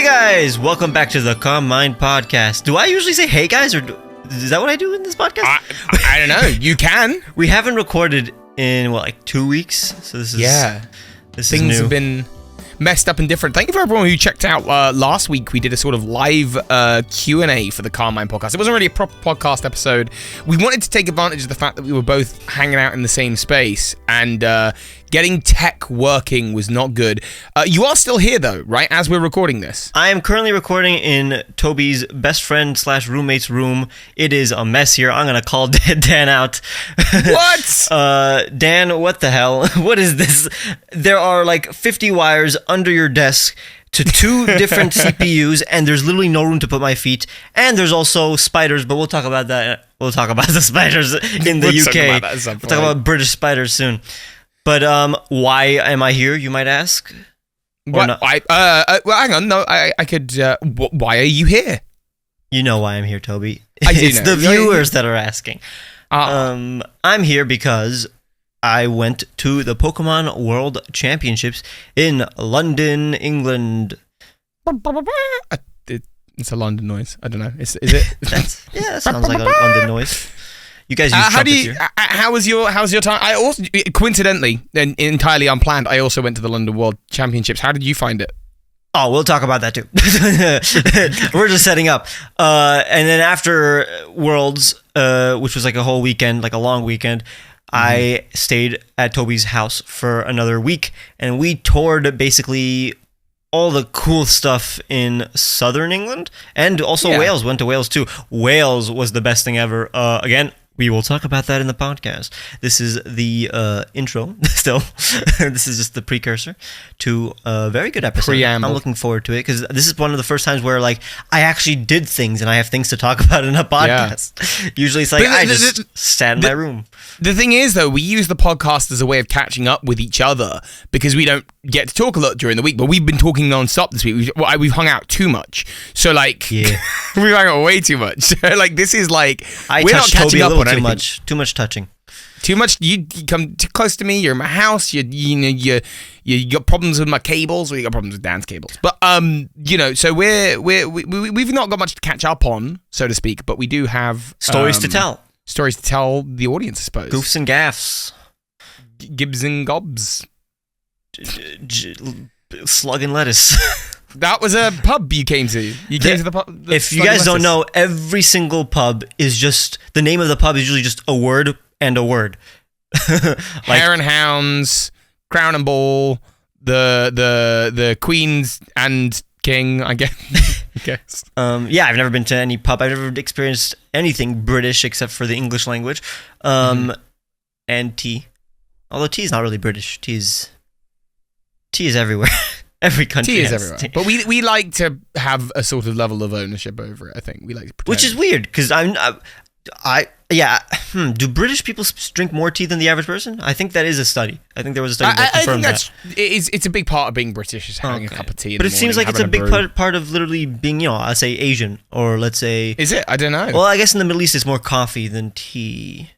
Hey guys, welcome back to the Calm Mind Podcast. Do I usually say hey guys, or is that what I do in this podcast? I don't know. You can. We haven't recorded in, like 2 weeks? So this is... Yeah. This Things is new. have been messed up and different. Thank you for everyone who checked out last week. We did a sort of live Q&A for the Calm Mind Podcast. It wasn't really a proper podcast episode. We wanted to take advantage of the fact that we were both hanging out in the same space, and getting tech working was not good. You are still here, though, right, as we're recording this? I am currently recording in Toby's best friend / roommate's room. It is a mess here. I'm going to call Dan out. What? Dan, what the hell? What is this? There are like 50 wires under your desk to 2 different CPUs, and there's literally no room to put my feet. And there's also spiders, but we'll talk about that. We'll talk about the spiders in the UK. We'll talk about British spiders soon. But why am I here, you might ask? Well, hang on. No, I could... why are you here? You know why I'm here, Toby. It's the viewers that are asking. I'm here because I went to the Pokemon World Championships in London, England. It's a London noise. I don't know. Is it? That sounds like a London noise. You guys use trumpets here. How was your time? I also, coincidentally and entirely unplanned, I also went to the London World Championships. How did you find it? Oh, we'll talk about that too. We're just setting up. And then after Worlds, which was like a whole weekend, like a long weekend, I stayed at Toby's house for another week, and we toured basically all the cool stuff in southern England, and also Wales. Went to Wales too. Wales was the best thing ever. Again, we will talk about that in the podcast. This is the intro still. This is just the precursor to a very good episode. Preamble. I'm looking forward to it, because this is one of the first times where like I actually did things and I have things to talk about in a podcast. Yeah. Usually it's like I just sat in my room. The thing is, though, we use the podcast as a way of catching up with each other because we don't get to talk a lot during the week, but we've been talking non-stop this week. We've hung out too much. So, like, we've hung out way too much. So, like, this is like, we're not catching up on anything. Too much touching. Too much. You come too close to me. You're in my house. You got problems with my cables, or you got problems with Dan's cables. But so we've not got much to catch up on, so to speak. But we do have stories to tell. Stories to tell the audience, I suppose. Goofs and gaffs. Gibbs and gobs. Slug and lettuce. That was a pub you came to. You came to the pub. If you guys don't know, every single pub is just... The name of the pub is usually just a word and a word. Like, Hare and Hounds, Crown and Ball, the Queens and King, I guess. I've never been to any pub. I've never experienced anything British except for the English language. And tea. Although tea is not really British. Tea is everywhere. Every country has everywhere. tea. But we like to have a sort of level of ownership over it, I think. We like to pretend. Which is weird, because do British people drink more tea than the average person? I think that is a study. I think there was a study that confirmed that. It's a big part of being British, is having a cup of tea. But it seems like it's a big part of literally being, I'd say Asian, or let's say... Is it? I don't know. Well, I guess in the Middle East it's more coffee than tea.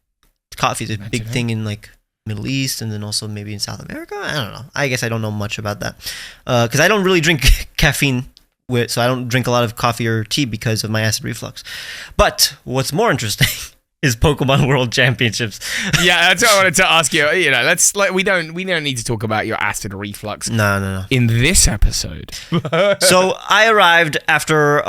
Coffee is a big thing in like Middle East, and then also maybe in South America. I don't know. I guess I don't know much about that, because I don't really drink caffeine. So I don't drink a lot of coffee or tea because of my acid reflux. But what's more interesting is Pokemon World Championships. Yeah, that's what I wanted to ask you. We don't need to talk about your acid reflux. No. In this episode. So I arrived after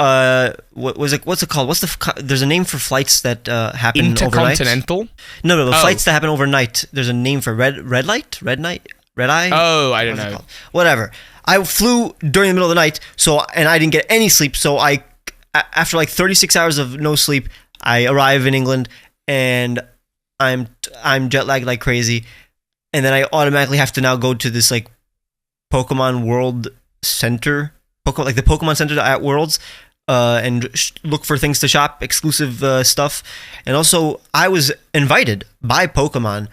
what's it called? There's a name for flights that happen overnight. Intercontinental? No, flights that happen overnight. There's a name for red eye. Oh, I don't know. Whatever. I flew during the middle of the night, and I didn't get any sleep. So after like 36 hours of no sleep, I arrive in England, and I'm jet lagged like crazy, and then I automatically have to now go to this like Pokemon World Center, like the Pokemon Center at Worlds, and look for things to shop, exclusive stuff, and also I was invited by Pokemon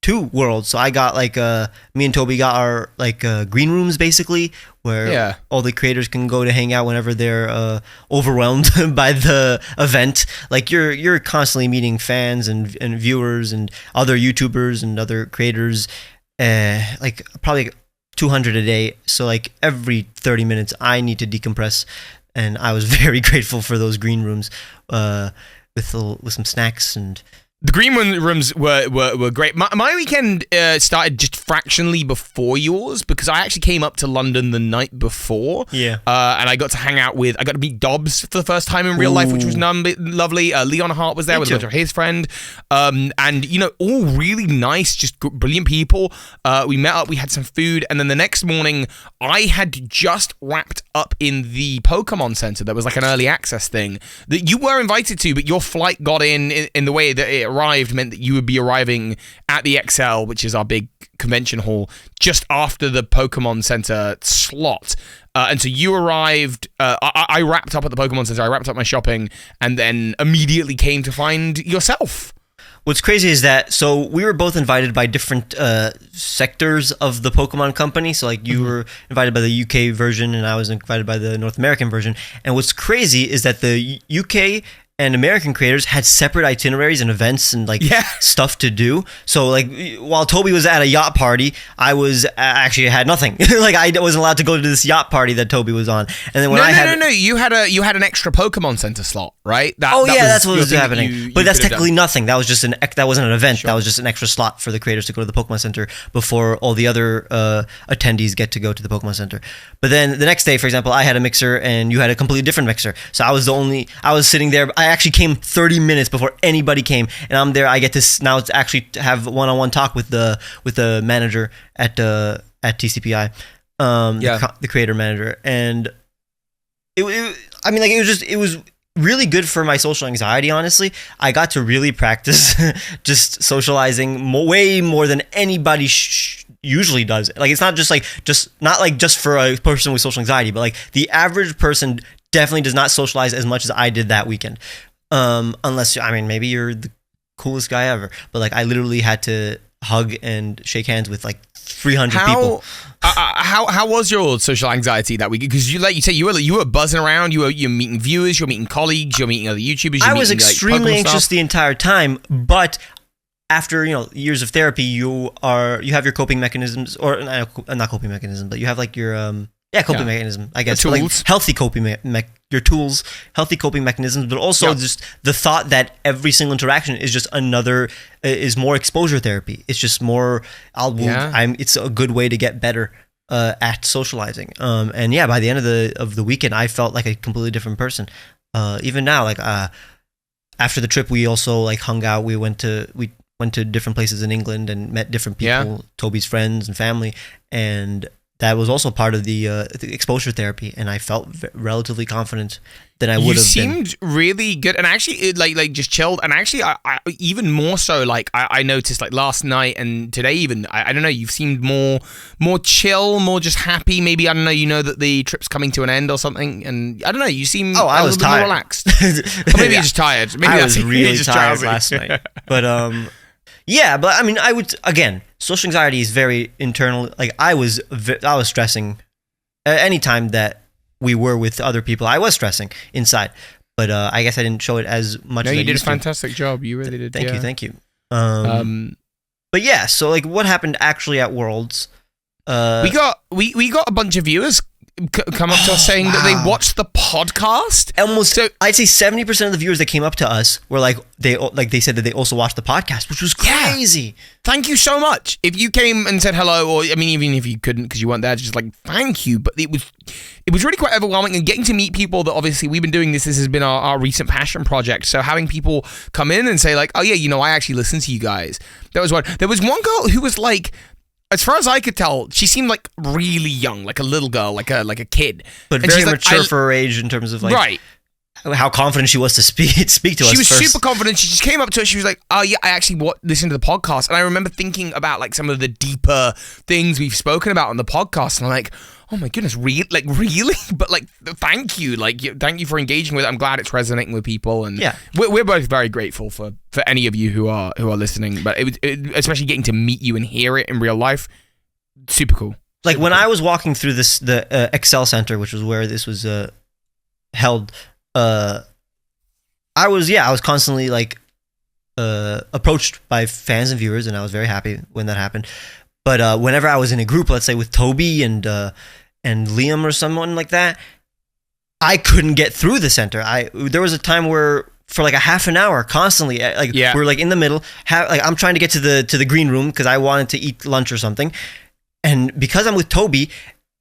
to Worlds, so I got like me and Toby got our like green rooms basically, where all the creators can go to hang out whenever they're overwhelmed by the event. Like you're constantly meeting fans and viewers and other YouTubers and other creators, like probably 200 a day. So like every 30 minutes, I need to decompress. And I was very grateful for those green rooms with some snacks and. The green rooms were great. My weekend started just fractionally before yours because I actually came up to London the night before. Yeah. And I got to meet Dobbs for the first time in real life, which was lovely. Leon Hart was there with a bunch of his friend. And, you know, all really nice, just brilliant people. We met up, we had some food. And then the next morning, I had just wrapped up in the Pokémon Center. There was like an early access thing that you were invited to, but your flight got in the way that it arrived meant that you would be arriving at the XL, which is our big convention hall, just after the Pokemon Center slot. And so you arrived, I wrapped up at the Pokemon Center, I wrapped up my shopping, and then immediately came to find yourself. What's crazy is that, so we were both invited by different sectors of the Pokemon company. So like you were invited by the UK version and I was invited by the North American version. And what's crazy is that the UK and American creators had separate itineraries and events and like stuff to do. So like while Toby was at a yacht party, I was actually had nothing. Like I wasn't allowed to go to this yacht party that Toby was on. And then when No, you had an extra Pokemon Center slot, right? That's what was happening. But that's technically nothing. That was just that wasn't an event. Sure. That was just an extra slot for the creators to go to the Pokemon Center before all the other attendees get to go to the Pokemon Center. But then the next day, for example, I had a mixer and you had a completely different mixer. So I was sitting there. I actually came 30 minutes before anybody came, and I'm there. I get to now actually have one-on-one talk with the manager at TCPI, the creator manager, and it was really good for my social anxiety. Honestly, I got to really practice just socializing way more than anybody usually does. Like it's not just for a person with social anxiety, but like the average person definitely does not socialize as much as I did that weekend. Unless, I mean, maybe you're the coolest guy ever, but like I literally had to hug and shake hands with like 300 people. How was your social anxiety that week? Because you say you were buzzing around, you're meeting viewers, you're meeting colleagues, you're meeting other YouTubers. I was extremely anxious the entire time, but after years of therapy, you have your coping mechanisms, or not coping mechanism, but you have like your coping mechanism, I guess. Like healthy coping your tools, healthy coping mechanisms, but also just the thought that every single interaction is just is more exposure therapy. It's just more. It's a good way to get better at socializing. And by the end of the weekend, I felt like a completely different person. Even now, like after the trip, we also like hung out. We went to different places in England and met different people, Toby's friends and family, and that was also part of the exposure therapy, and I felt relatively confident than I would have been. You seemed really good, and actually, like just chilled. And actually, I even more so. Like I noticed, like last night and today, even I don't know. You've seemed more chill, more just happy. Maybe I don't know. You know that the trip's coming to an end or something, and I don't know. You seem I was tired. More relaxed. Or maybe you're just tired. Maybe I was really tired last night, but but I mean, I would again. Social anxiety is very internal. Like I was stressing any time that we were with other people. I was stressing inside, but I guess I didn't show it as much. No, as you I did used a fantastic job. You really did. Thank you. But yeah, so like what happened actually at Worlds? We got a bunch of viewers come up to us saying that they watched the podcast. I'd say 70% of the viewers that came up to us were they said that they also watched the podcast, which was crazy. Yeah. Thank you so much. If you came and said hello, or I mean, even if you couldn't because you weren't there, just like thank you. But it was really quite overwhelming, and getting to meet people that obviously we've been doing this. This has been our recent passion project. So having people come in and say like, oh yeah, I actually listened to you guys. That was one. There was one girl who was like, as far as I could tell, she seemed like really young, like a little girl, like a kid, but very mature for her age in terms of like how confident she was to speak to us. She was super confident. She just came up to us. She was like, "Oh yeah, I actually listened to the podcast," and I remember thinking about like some of the deeper things we've spoken about on the podcast, and I'm like, "Oh my goodness, really? But like, thank you, thank you for engaging with it. I'm glad it's resonating with people, and we're both very grateful for any of you who are listening. But especially getting to meet you and hear it in real life, super cool. Like when I was walking through the Excel Center, which was where this was held. I was constantly like approached by fans and viewers, and I was very happy when that happened. But whenever I was in a group, let's say with Toby and Liam or someone like that, I couldn't get through the center. There was a time where for like a half an hour constantly, we're like in the middle. I'm trying to get to the green room because I wanted to eat lunch or something. And because I'm with Toby,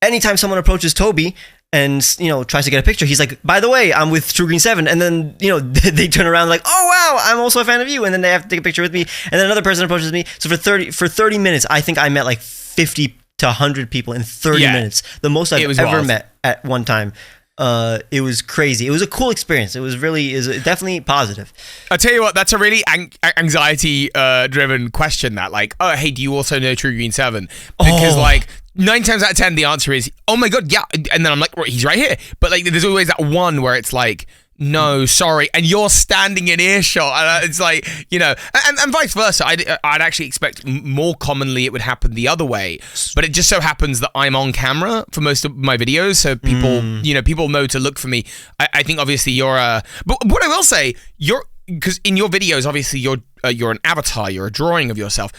anytime someone approaches Toby and tries to get a picture, he's like, by the way, I'm with True Green 7. And then they turn around like, oh wow, I'm also a fan of you. And then they have to take a picture with me. And then another person approaches me. So for 30 minutes, I think I met like 50 to 100 people in 30 minutes. The most I've ever met at one time. It was crazy. It was a cool experience. It was definitely positive. I'll tell you what, that's a really anxiety driven question, that like, oh, hey, do you also know True Green 7? Because like 9 times out of 10, the answer is, oh my God, yeah. And then I'm like, well, he's right here. But like, there's always that one where it's like, no, sorry, and you're standing in earshot, and it's like, and vice versa. I'd actually expect more commonly it would happen the other way, but it just so happens that I'm on camera for most of my videos, so people know to look for me. I think obviously you're but what I will say, because in your videos, obviously you're an avatar, you're a drawing of yourself.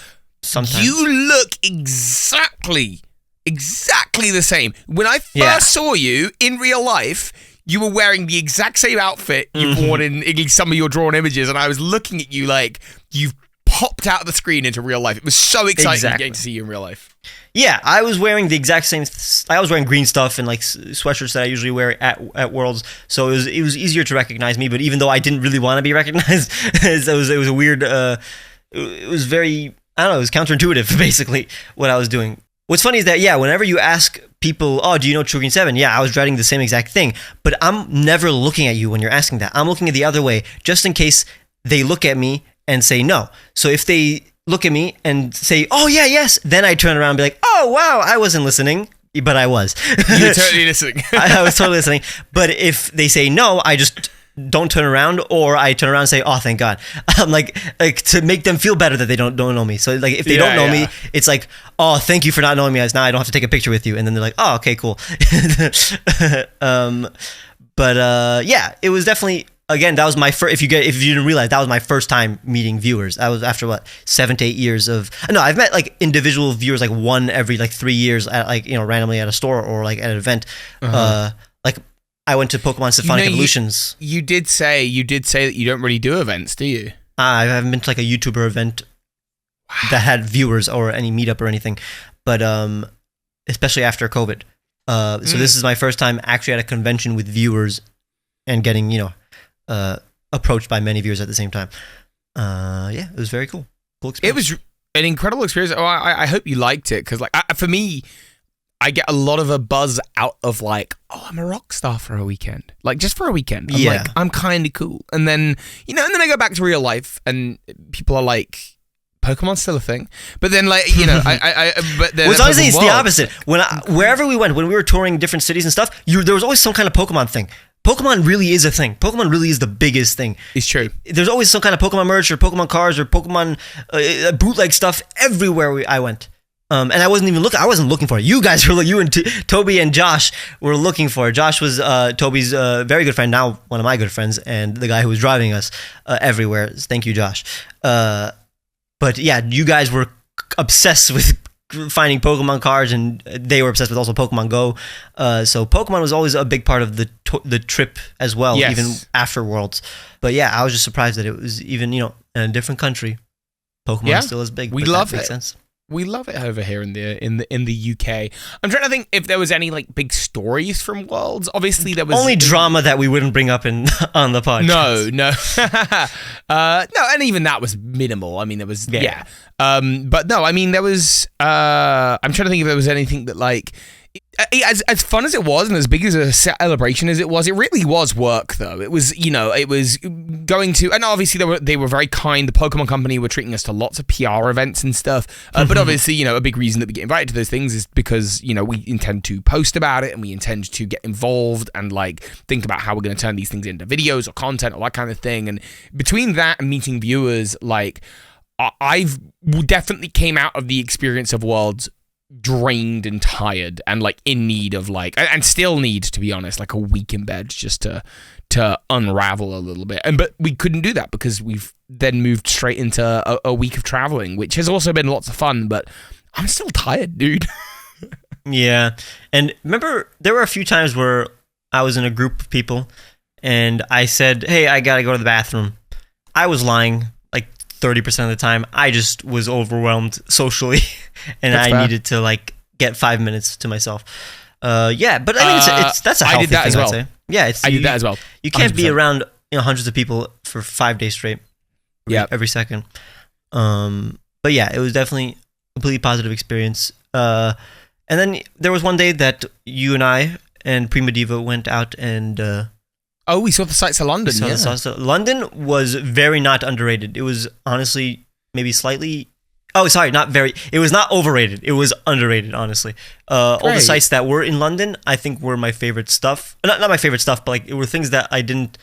Sometimes you look exactly the same. When I first saw you in real life, you were wearing the exact same outfit you've worn in some of your drawn images, and I was looking at you like you've popped out of the screen into real life. It was so exciting getting to see you in real life. Yeah, I was wearing the exact same. I was wearing green stuff and like sweatshirts that I usually wear at Worlds, so it was easier to recognize me. But even though I didn't really want to be recognized, it was a weird. It was very, I don't know. It was counterintuitive, basically, what I was doing. What's funny is that, whenever you ask people, oh, do you know True Green 7? Yeah, I was dreading the same exact thing. But I'm never looking at you when you're asking that. I'm looking at the other way, just in case they look at me and say no. So if they look at me and say, oh, yeah, yes, then I turn around and be like, oh, wow, I wasn't listening. But I was. You were totally listening. I was totally listening. But if they say no, I just don't turn around, or I turn around and say, oh, thank God. I'm like to make them feel better that they don't know me. So like if they don't know me, it's like, oh, thank you for not knowing me, as now I don't have to take a picture with you. And then they're like, oh, okay, cool. It was definitely, again, that was my first, if you didn't realize, that was my first time meeting viewers. That was after 7 to 8 years of, no, I've met like individual viewers, like one every like 3 years at like, randomly at a store or like at an event. Like I went to Pokemon Symphonic Evolutions. You did say that you don't really do events, do you? I haven't been to like a YouTuber event that had viewers or any meetup or anything, but especially after COVID. So this is my first time actually at a convention with viewers and getting approached by many viewers at the same time. It was very cool. Cool experience. It was an incredible experience. Oh, I hope you liked it, because like for me, I get a lot of a buzz out of like, oh, I'm a rock star for a weekend. Like just for a weekend. I'm like, I'm kind of cool. And then, and then I go back to real life and people are like, Pokemon's still a thing. But then like, but then well, honestly, it's the opposite. Wherever we went, when we were touring different cities and stuff, there was always some kind of Pokemon thing. Pokemon really is a thing. Pokemon really is the biggest thing. It's true. There's always some kind of Pokemon merch or Pokemon cars or Pokemon bootleg stuff everywhere I went. And I wasn't even looking. I wasn't looking for it. You guys were. You and Toby and Josh were looking for it. Josh was Toby's very good friend, now one of my good friends, and the guy who was driving us everywhere. Thank you, Josh. But yeah, you guys were obsessed with finding Pokemon cards, and they were obsessed with also Pokemon Go. So Pokemon was always a big part of the trip as well, even after Worlds. But yeah, I was just surprised that it was even in a different country, Pokemon still is big. We love it. Makes sense. We love it over here in the UK. I'm trying to think if there was any like big stories from Worlds. Obviously, there was only drama that we wouldn't bring up on the podcast. No, and even that was minimal. I mean, there was but no, I mean there was. I'm trying to think if there was anything that like. As fun as it was and as big as a celebration as it really was work though. It was, it was going to, and obviously they were very kind. The Pokemon Company were treating us to lots of PR events and stuff. But obviously, a big reason that we get invited to those things is because, we intend to post about it and we intend to get involved and like think about how we're going to turn these things into videos or content or that kind of thing. And between that and meeting viewers, like I've definitely came out of the experience of Worlds drained and tired and like in need of like, and still need, to be honest, like a week in bed just to unravel a little bit. But we couldn't do that because we've then moved straight into a week of traveling, which has also been lots of fun. But I'm still tired, dude. Yeah. And remember, there were a few times where I was in a group of people and I said, hey, I gotta go to the bathroom. I was lying like 30% of the time. I just was overwhelmed socially and That's I fair. needed to like get 5 minutes to myself. Yeah, but I mean, that's a healthy I did that thing, as well. I'd say. Yeah, I did that as well. You can't be 100%. around hundreds of people for 5 days straight. Every second. But yeah, it was definitely a completely positive experience. And then there was one day that you and I and Prima Diva went out and We saw the sights of London. saw Yeah. the sauce. London was very not underrated. It was honestly maybe slightly. Oh, sorry, not very. It was not overrated. It was underrated, honestly. All the Great. sites that were in London, I think, were my favorite stuff. Not my favorite stuff, but like it were things that I didn't.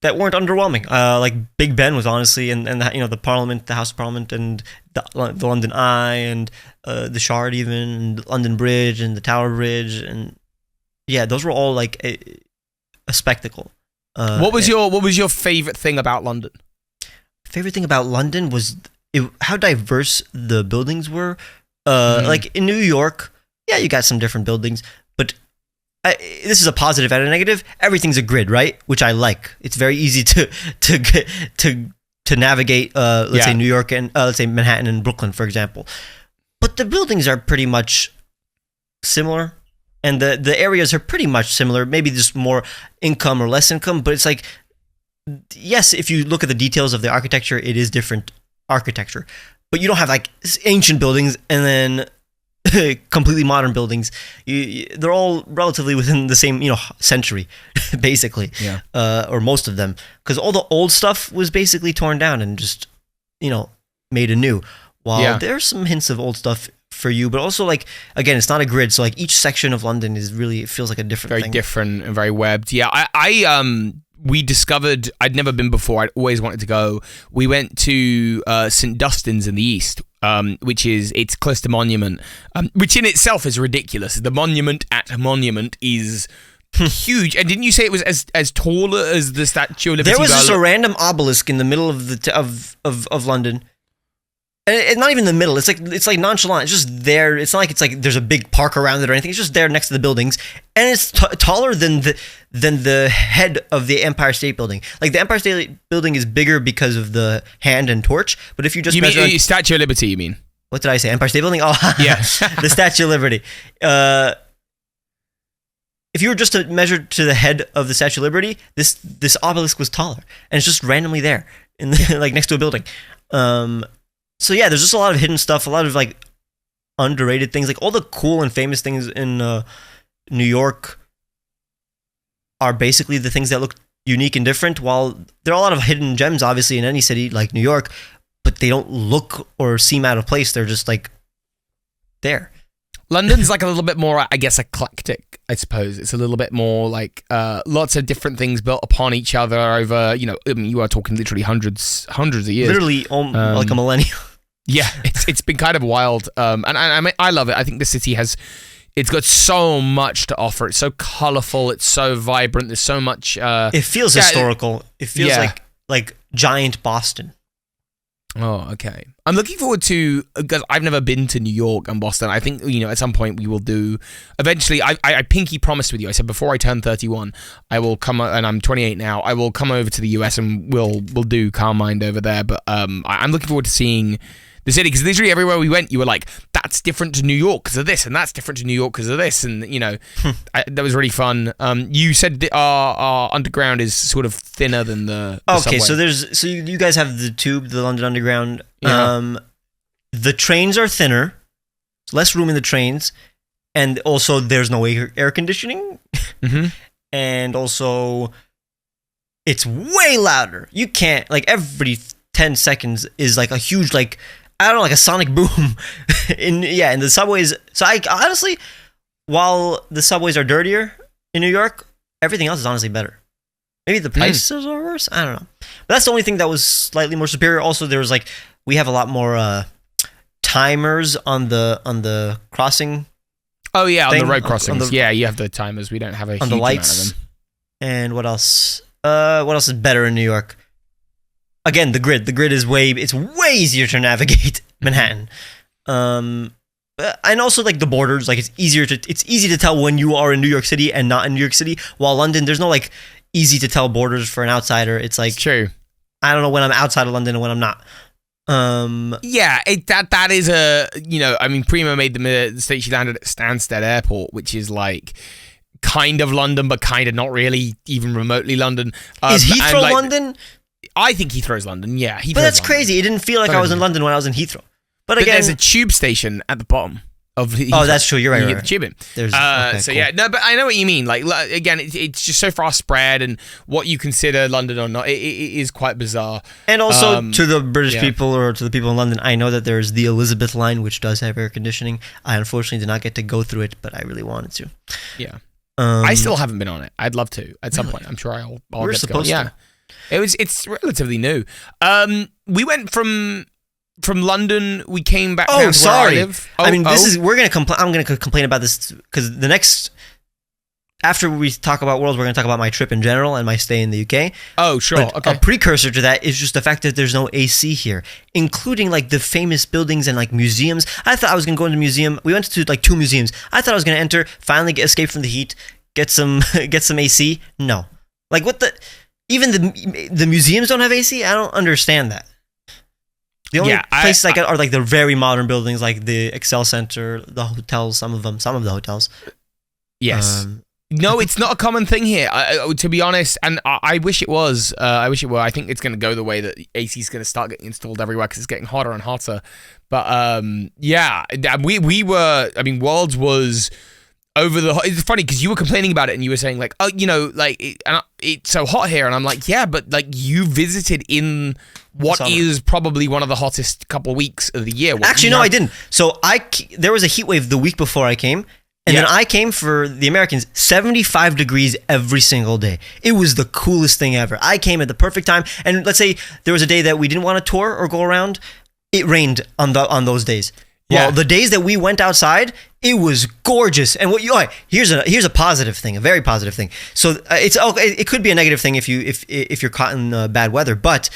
That weren't underwhelming. Like Big Ben was honestly, and the Parliament, the House of Parliament, and the London Eye, and the Shard, even and London Bridge, and the Tower Bridge, and yeah, those were all like a spectacle. What was your favorite thing about London? Favorite thing about London was how diverse the buildings were. Like in New York, yeah, you got some different buildings, but this is a positive and a negative. Everything's a grid, right? Which I like. It's very easy to navigate. Let's say New York and let's say Manhattan and Brooklyn, for example. But the buildings are pretty much similar, and the areas are pretty much similar. Maybe just more income or less income, but it's like, yes, if you look at the details of the architecture, it is different architecture. But you don't have like ancient buildings and then completely modern buildings. They're all relatively within the same century, basically. Yeah. Or most of them, because all the old stuff was basically torn down and just made anew. While there's some hints of old stuff for you, but also like again, it's not a grid, so like each section of London is really, it feels like a different Very thing. different and very webbed. Yeah, we discovered, I'd never been before, I'd always wanted to go. We went to St. Dunstan's in the east, which is, it's close to Monument, which in itself is ridiculous. The Monument at Monument is huge. And didn't you say it was as tall as the Statue of Liberty? There was just a random obelisk in the middle of of London. And it's not even in the middle. It's like nonchalant. It's just there. It's not like it's like there's a big park around it or anything. It's just there next to the buildings, and it's taller than the head of the Empire State Building. Like the Empire State Building is bigger because of the hand and torch. But if you just mean Statue of Liberty? You mean? What did I say? Empire State Building? Oh, yeah, the Statue of Liberty. If you were just to measure to the head of the Statue of Liberty, this obelisk was taller, and it's just randomly there in like next to a building. So yeah, there's just a lot of hidden stuff, a lot of like underrated things, like all the cool and famous things in New York are basically the things that look unique and different. While there are a lot of hidden gems, obviously, in any city like New York, but they don't look or seem out of place. They're just like there. London's like a little bit more, I guess, eclectic, I suppose. It's a little bit more like lots of different things built upon each other over, you are talking literally hundreds of years. Literally like a millennium. Yeah, it's been kind of wild. And I mean, I love it. I think the city it's got so much to offer. It's so colorful. It's so vibrant. There's so much. It feels historical. It feels like giant Boston. Oh, okay. I'm looking forward to, because I've never been to New York and Boston. I think, at some point we will do, eventually, I pinky promised with you. I said before I turn 31, I will come, and I'm 28 now, I will come over to the US and we'll do Calm Mind over there. But I'm looking forward to seeing the city, because literally everywhere we went, you were like, that's different to New York because of this, and that's different to New York because of this, and that was really fun. You said that our underground is sort of thinner than the okay, subway. so you guys have the tube, the London Underground. Yeah. The trains are thinner, less room in the trains, and also there's no air conditioning, and also it's way louder. You can't, like, every 10 seconds is like a huge, like, I don't know, like a sonic boom in the subways. So I honestly, while the subways are dirtier in New York, everything else is honestly better. Maybe the prices are worse. I don't know. But that's the only thing that was slightly more superior. Also, there was like, we have a lot more timers on the crossing. Oh yeah, thing, on the road crossings. Yeah, you have the timers. We don't have a huge the lights. amount of them. And what else? What else is better in New York? Again, the grid. The grid is way easier to navigate Manhattan. And also like the borders, like it's easy to tell when you are in New York City and not in New York City. While London, there's no like easy to tell borders for an outsider. It's like, true. I don't know when I'm outside of London and when I'm not. Yeah, that is a, I mean, Primo made the mistake. She landed at Stansted Airport, which is like kind of London, but kind of not really even remotely London. Is Heathrow London? I think Heathrow's London. Yeah, Heathrow's but that's London. crazy. It didn't feel like I was in London when I was in Heathrow. But again, there's a tube station at the bottom of Heathrow. Oh, that's true. You're right. You right. get the tube in. So cool. Yeah, no, but I know what you mean. Like again, it's just so far spread, and what you consider London or not, it is quite bizarre. And also to the British people or to the people in London, I know that there's the Elizabeth line, which does have air conditioning. I unfortunately did not get to go through it, but I really wanted to. Yeah. I still haven't been on it. I'd love to at some point. I'm sure I'll We're get supposed to. Yeah. It's relatively new. We went from London. We came back. Down to where I live. I mean, we're gonna complain. I'm gonna complain about this because the next. After we talk about Worlds, we're going to talk about my trip in general and my stay in the UK. Oh, sure. But okay. A precursor to that is just the fact that there's no AC here, including like the famous buildings and like museums. I thought I was going to go into a museum. We went to like 2 museums. I thought I was going to enter, finally escape from the heat, get some AC. No. Like even the museums don't have AC? I don't understand that. The only places are like the very modern buildings, like the Excel Center, the hotels, some of the hotels. Yes. No, it's not a common thing here, to be honest, and I wish it was. I wish it were. I think it's going to go the way that AC is going to start getting installed everywhere because it's getting hotter and hotter. But we were. I mean, Worlds was over the. It's funny because you were complaining about it and you were saying like, it's so hot here, and I'm like, yeah, but like you visited in what is probably one of the hottest couple of weeks of the year. Actually, no, I didn't. So there was a heat wave the week before I came. And then I came for the Americans, 75 degrees every single day. It was the coolest thing ever. I came at the perfect time. And let's say there was a day that we didn't want to tour or go around. It rained on those days. Well, the days that we went outside, it was gorgeous. And here's a positive thing, a very positive thing. So it could be a negative thing if you're caught in bad weather, but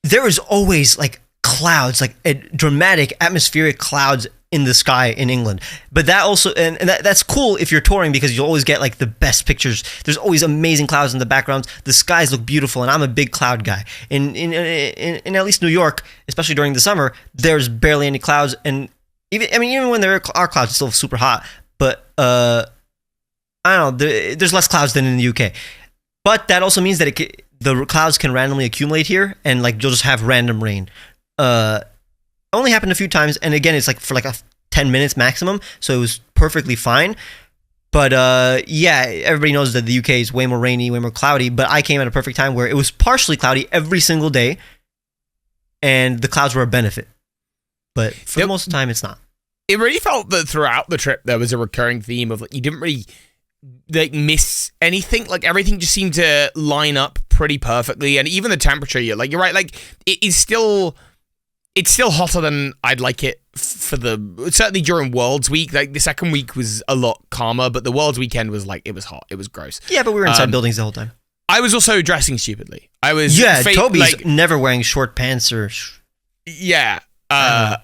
there is always like clouds, like dramatic atmospheric clouds in the sky in England. But that also and that's cool if you're touring because you'll always get like the best pictures. There's always amazing clouds in the backgrounds. The skies look beautiful, and I'm a big cloud guy. In at least New York, especially during the summer, there's barely any clouds, and even when there are clouds, it's still super hot. But I don't know, there's less clouds than in the UK. But that also means that the clouds can randomly accumulate here, and like you'll just have random rain. Only happened a few times, and again, it's like for like 10 minutes maximum, so it was perfectly fine. But everybody knows that the UK is way more rainy, way more cloudy, but I came at a perfect time where it was partially cloudy every single day, and the clouds were a benefit. But for the most of the time, it's not. It really felt that throughout the trip, there was a recurring theme of like you didn't really like miss anything. Like everything just seemed to line up pretty perfectly, and even the temperature, you're right, like it is still... It's still hotter than I'd like it certainly during Worlds Week. Like the second week was a lot calmer, but the Worlds weekend was like, it was hot. It was gross. Yeah, but we were inside buildings the whole time. I was also dressing stupidly. I was... Toby's never wearing short pants or... I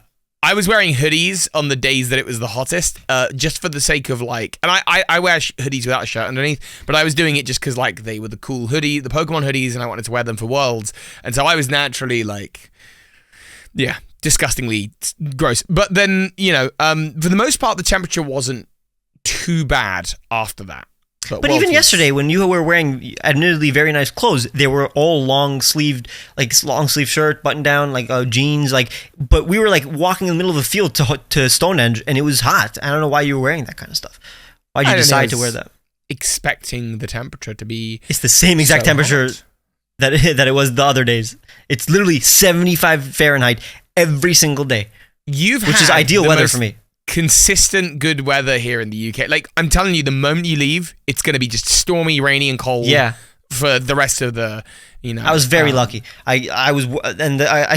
was wearing hoodies on the days that it was the hottest, just for the sake of like... And I wear hoodies without a shirt underneath, but I was doing it just because like they were the cool hoodie, the Pokemon hoodies, and I wanted to wear them for Worlds. And so I was naturally like... Yeah, disgustingly gross. But then, for the most part, the temperature wasn't too bad after that. But even yesterday, when you were wearing admittedly very nice clothes, they were all long sleeve shirt, button down, like jeans, but we were like walking in the middle of a field to Stonehenge, and it was hot. I don't know why you were wearing that kind of stuff. Why'd you decide to wear that? Expecting the temperature to be... It's the same exact temperature that it was the other days. It's literally 75 Fahrenheit every single day. Which is ideal weather for me. Consistent good weather here in the UK. Like I'm telling you, the moment you leave, it's going to be just stormy, rainy, and cold. Yeah. For the rest of the, I was very lucky. I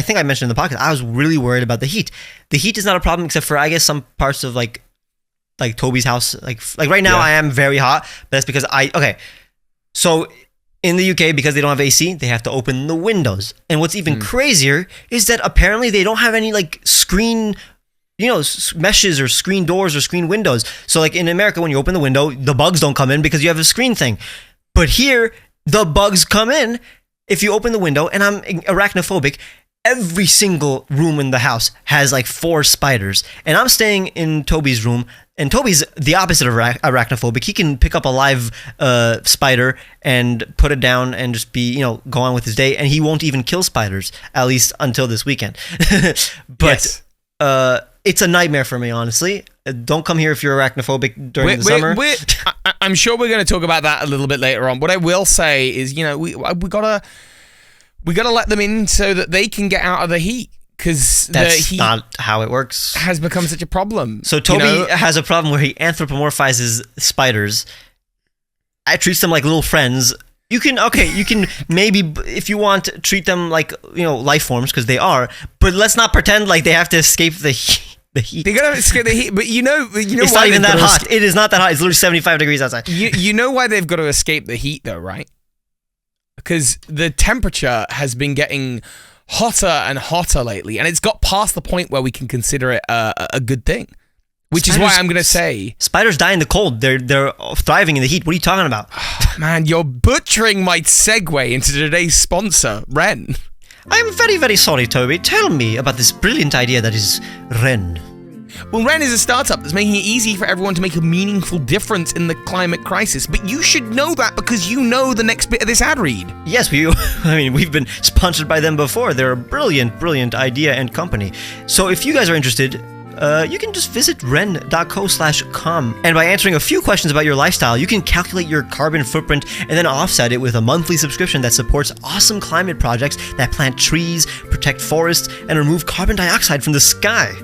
think I mentioned in the podcast, I was really worried about the heat. The heat is not a problem except for I guess some parts of like Toby's house. Like right now, I am very hot, but that's because So in the UK, because they don't have AC, they have to open the windows. And what's even crazier is that apparently they don't have any like screen meshes or screen doors or screen windows. So like in America, when you open the window, the bugs don't come in because you have a screen thing. But here, the bugs come in if you open the window, and I'm arachnophobic. Every single room in the house has like 4 spiders, and I'm staying in Toby's room, and Toby's the opposite of arachnophobic. He can pick up a live spider and put it down and just go on with his day, and he won't even kill spiders, at least until this weekend. But it's a nightmare for me, honestly. Don't come here if you're arachnophobic during the summer. I'm sure we're going to talk about that a little bit later on. What I will say is, we gotta let them in so that they can get out of the heat, because that's not how it works. Has become such a problem. So Toby has a problem where he anthropomorphizes spiders. I treats them like little friends. You can maybe, if you want, treat them like life forms, because they are. But let's not pretend like they have to escape the heat. They gotta escape the heat, but it's not even that hot. It is not that hot. It's literally 75 degrees outside. You know why they've got to escape the heat, though, right? Because the temperature has been getting hotter and hotter lately, and it's got past the point where we can consider it a good thing. Which is why I'm going to say... Spiders die in the cold. They're thriving in the heat. What are you talking about? Man, you're butchering my segue into today's sponsor, Wren. I'm very, very sorry, Toby. Tell me about this brilliant idea that is Wren. Well, Wren is a startup that's making it easy for everyone to make a meaningful difference in the climate crisis. But you should know that because you know the next bit of this ad read. Yes, we've been sponsored by them before. They're a brilliant, brilliant idea and company. So if you guys are interested, you can just visit wren.co/com. And by answering a few questions about your lifestyle, you can calculate your carbon footprint and then offset it with a monthly subscription that supports awesome climate projects that plant trees, protect forests, and remove carbon dioxide from the sky.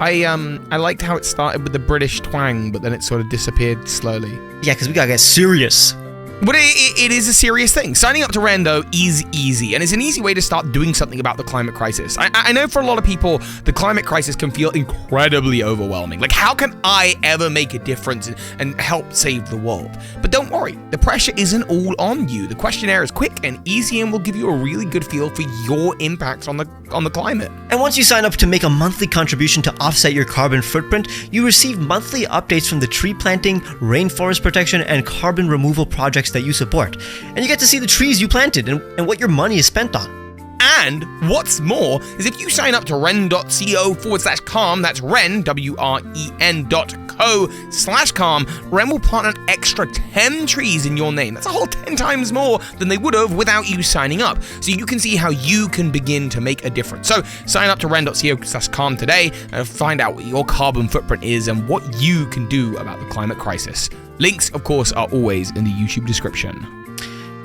I liked how it started with the British twang, but then it sort of disappeared slowly. Yeah, because we gotta get serious. But it is a serious thing. Signing up to Wren, though, is easy, and it's an easy way to start doing something about the climate crisis. I know for a lot of people, the climate crisis can feel incredibly overwhelming. Like, how can I ever make a difference and help save the world? But don't worry, the pressure isn't all on you. The questionnaire is quick and easy and will give you a really good feel for your impact on the climate. And once you sign up to make a monthly contribution to offset your carbon footprint, you receive monthly updates from the tree planting, rainforest protection, and carbon removal projects that you support. And you get to see the trees you planted and what your money is spent on. And what's more is if you sign up to wren.co/calm, that's Wren, WREN.co/calm, Wren will plant an extra 10 trees in your name. That's a whole 10 times more than they would have without you signing up. So you can see how you can begin to make a difference. So sign up to wren.co/calm today and find out what your carbon footprint is and what you can do about the climate crisis. Links, of course, are always in the YouTube description.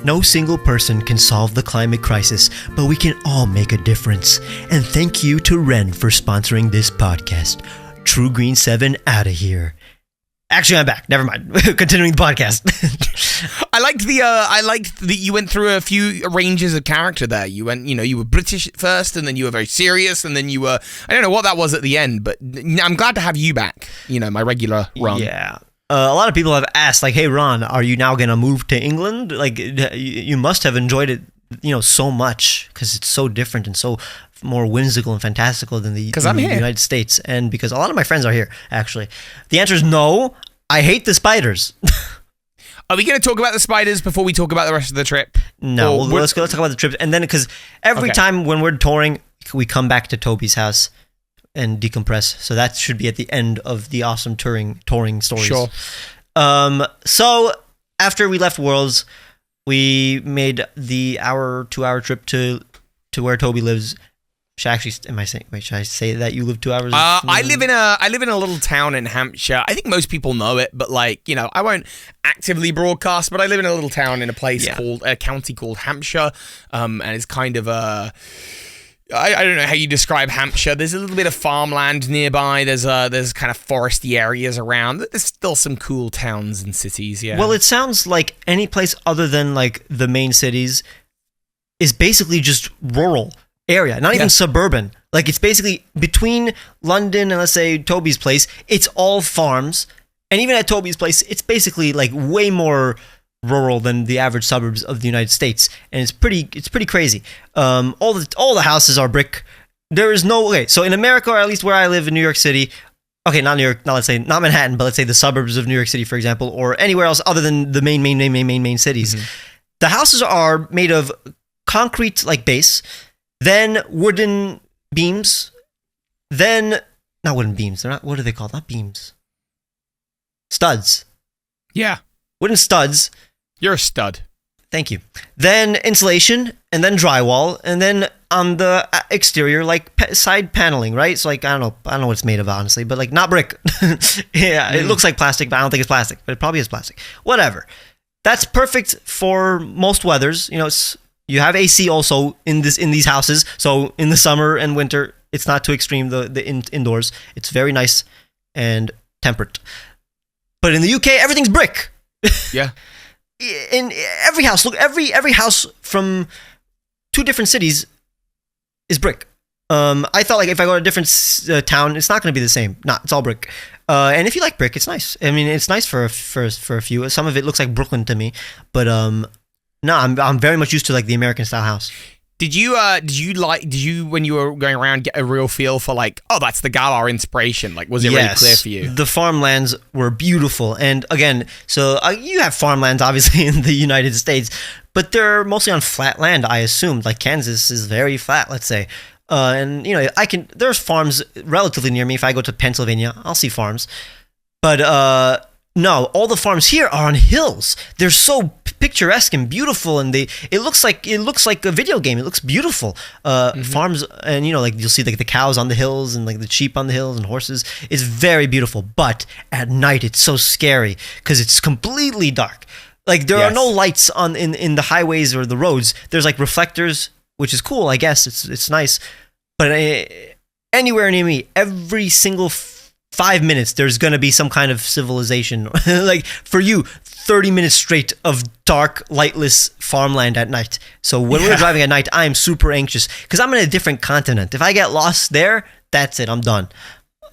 No single person can solve the climate crisis, but we can all make a difference. And thank you to Wren for sponsoring this podcast. True Green 7 out of here. Actually, I'm back. Never mind. Continuing the podcast. I liked that you went through a few ranges of character there. You went, you were British at first, and then you were very serious, and then you were, I don't know what that was at the end, but I'm glad to have you back. My regular run. Yeah. A lot of people have asked, like, hey, Ron, are you now going to move to England? Like, you must have enjoyed it, so much because it's so different and so more whimsical and fantastical than the United States. And because a lot of my friends are here, actually. The answer is no. I hate the spiders. Are we going to talk about the spiders before we talk about the rest of the trip? No, let's talk about the trip. And then, because every time when we're touring, we come back to Toby's house and decompress. So that should be at the end of the awesome touring stories. Sure. So after we left Worlds, we made the 2-hour trip to where Toby lives. Should I say that you live 2 hours? I live in a little town in Hampshire. I think most people know it, but I won't actively broadcast, but I live in a little town in a place called a county called Hampshire. And it's kind of I don't know how you describe Hampshire. There's a little bit of farmland nearby. There's kind of foresty areas around. There's still some cool towns and cities, yeah. Well, it sounds like any place other than the main cities is basically just rural area, not even suburban. It's basically between London and, let's say, Toby's place, it's all farms. And even at Toby's place, it's basically way more rural than the average suburbs of the United States, and it's pretty crazy. All the houses are brick there is no way. So in America, or at least where I live in New York City, okay, not New York, let's say not Manhattan, but let's say the suburbs of New York City, for example, or anywhere else other than the main cities. Mm-hmm. The houses are made of concrete like base, then wooden beams, then not wooden beams. They're not. What are they called? Not beams. Studs. Yeah. Wooden studs. You're a stud. Thank you. Then insulation, and then drywall, and then on the exterior, like side paneling, right? So like I don't know what it's made of, honestly, but like not brick. Yeah, it looks like plastic, but I don't think it's plastic. But it probably is plastic. Whatever. That's perfect for most weathers. You know, you have AC also in these houses, so in the summer and winter, it's not too extreme. The indoors, it's very nice and temperate. But in the UK, everything's brick. Yeah. In every house, look, every house from 2 different cities is brick. I thought like if I go to a different town, it's not going to be the same. Nah, it's all brick. And if you like brick, it's nice. I mean, it's nice for a few. Some of it looks like Brooklyn to me, but no, I'm very much used to like the American style house. Did you when you were going around get a real feel for like, oh, that's the Galar inspiration? Like, was it really clear for you? The farmlands were beautiful, and again, so you have farmlands obviously in the United States, but they're mostly on flat land. I assumed like Kansas is very flat, let's say, and you know there's farms relatively near me. If I go to Pennsylvania, I'll see farms, but no, all the farms here are on hills. They're so picturesque and beautiful, and it looks like a video game. It looks beautiful. Farms, and you know, like you'll see like the cows on the hills and like the sheep on the hills and horses. It's very beautiful, but at night it's so scary because it's completely dark. Like there are no lights in the highways or the roads. There's like reflectors, which is cool, I guess. It's nice, but anywhere near me, every single 5 minutes, there's going to be some kind of civilization. Like, for you, 30 minutes straight of dark, lightless farmland at night. So when we're driving at night, I'm super anxious because I'm in a different continent. If I get lost there, that's it. I'm done.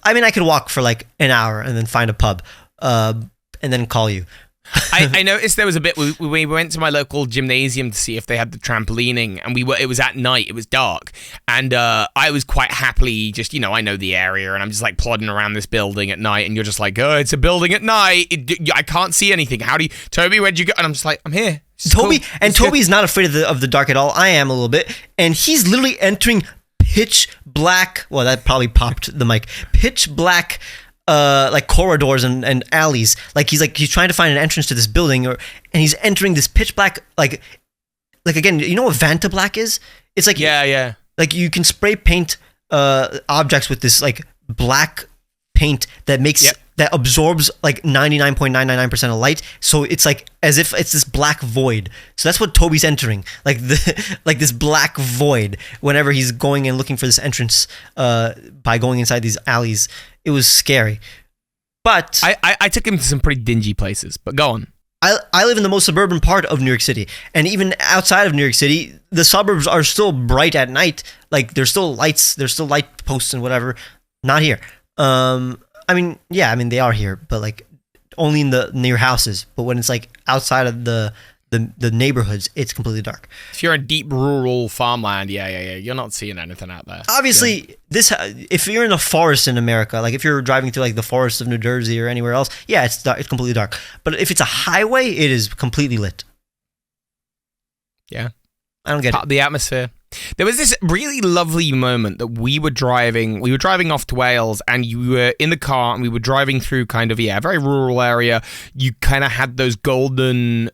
I mean, I could walk for like an hour and then find a pub and then call you. I noticed there was a bit. We went to my local gymnasium to see if they had the trampolining, and it was at night. It was dark, and I was quite happily just, you know, I know the area, and I'm just like plodding around this building at night, and you're just like, oh, it's a building at night. I can't see anything. Toby, where'd you go? And I'm just like, I'm here. Toby, cool. and Toby's not afraid of the dark at all. I am a little bit, and he's literally entering pitch black. Well, that probably popped the mic. Pitch black. Like corridors and alleys. Like he's trying to find an entrance to this building, and he's entering this pitch black. Like again, you know what Vanta Black is? It's like yeah. Like you can spray paint objects with this like black paint that makes that absorbs like 99.999% of light. So it's like as if it's this black void. So that's what Toby's entering, like this black void. Whenever he's going and looking for this entrance, by going inside these alleys. It was scary. But I took him to some pretty dingy places, but go on. I live in the most suburban part of New York City, and even outside of New York City, the suburbs are still bright at night. Like there's still lights, there's still light posts and whatever. Not here. I mean they are here, but like only in the near houses. But when it's like outside of the neighborhoods, it's completely dark. If you're in deep rural farmland, you're not seeing anything out there. Obviously, if you're in a forest in America, like if you're driving through like the forests of New Jersey or anywhere else, it's dark, it's completely dark. But if it's a highway, it is completely lit. Yeah, I don't get part it. of the atmosphere. There was this really lovely moment that we were driving off to Wales, and you were in the car, and we were driving through kind of a very rural area. You kind of had those golden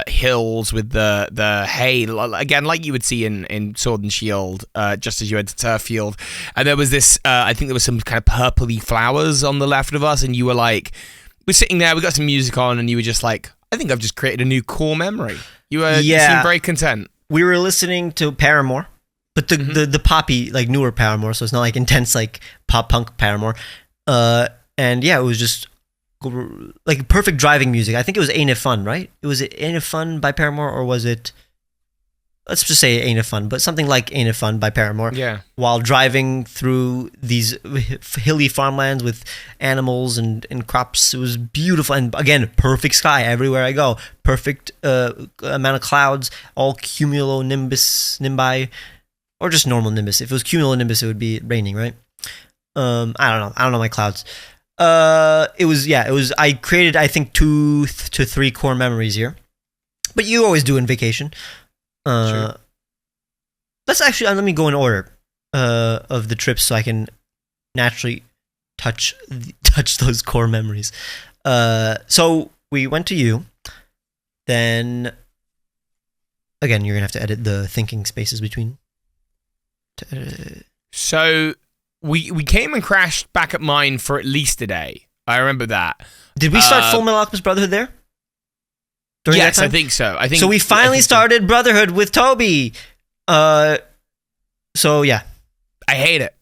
hills with the hay, again, like you would see in Sword and Shield, just as you enter Turffield. And there was this, I think there was some kind of purpley flowers on the left of us, and you were like, we're sitting there, we got some music on, and you were just like, I think I've just created a new core memory. You seemed very content. We were listening to Paramore, but the poppy, like newer Paramore, so it's not like intense like pop punk Paramore. And yeah, it was just like perfect driving music. I think it was Ain't It Fun, right? Was it Ain't It Fun by Paramore, or was it, let's just say Ain't It Fun, but something like Ain't It Fun by Paramore. Yeah. While driving through these hilly farmlands with animals and crops. It was beautiful. And again, perfect sky everywhere I go. Perfect amount of clouds, all cumulonimbus, nimbi. or just normal Nimbus. If it was cumulonimbus, it would be raining, right? I don't know. I don't know my clouds. It was. I created, I think, 2 to 3 core memories here, but you always do in vacation. Sure. Let's actually let me go in order of the trips so I can naturally touch those core memories. So we went to you, then again you're gonna have to edit the thinking spaces between. So we came and crashed back at mine for at least a day. I remember that. Did we start Full Metal Alchemist Brotherhood there? Yes, I think so. So we finally started Brotherhood with Toby. So yeah, I hate it.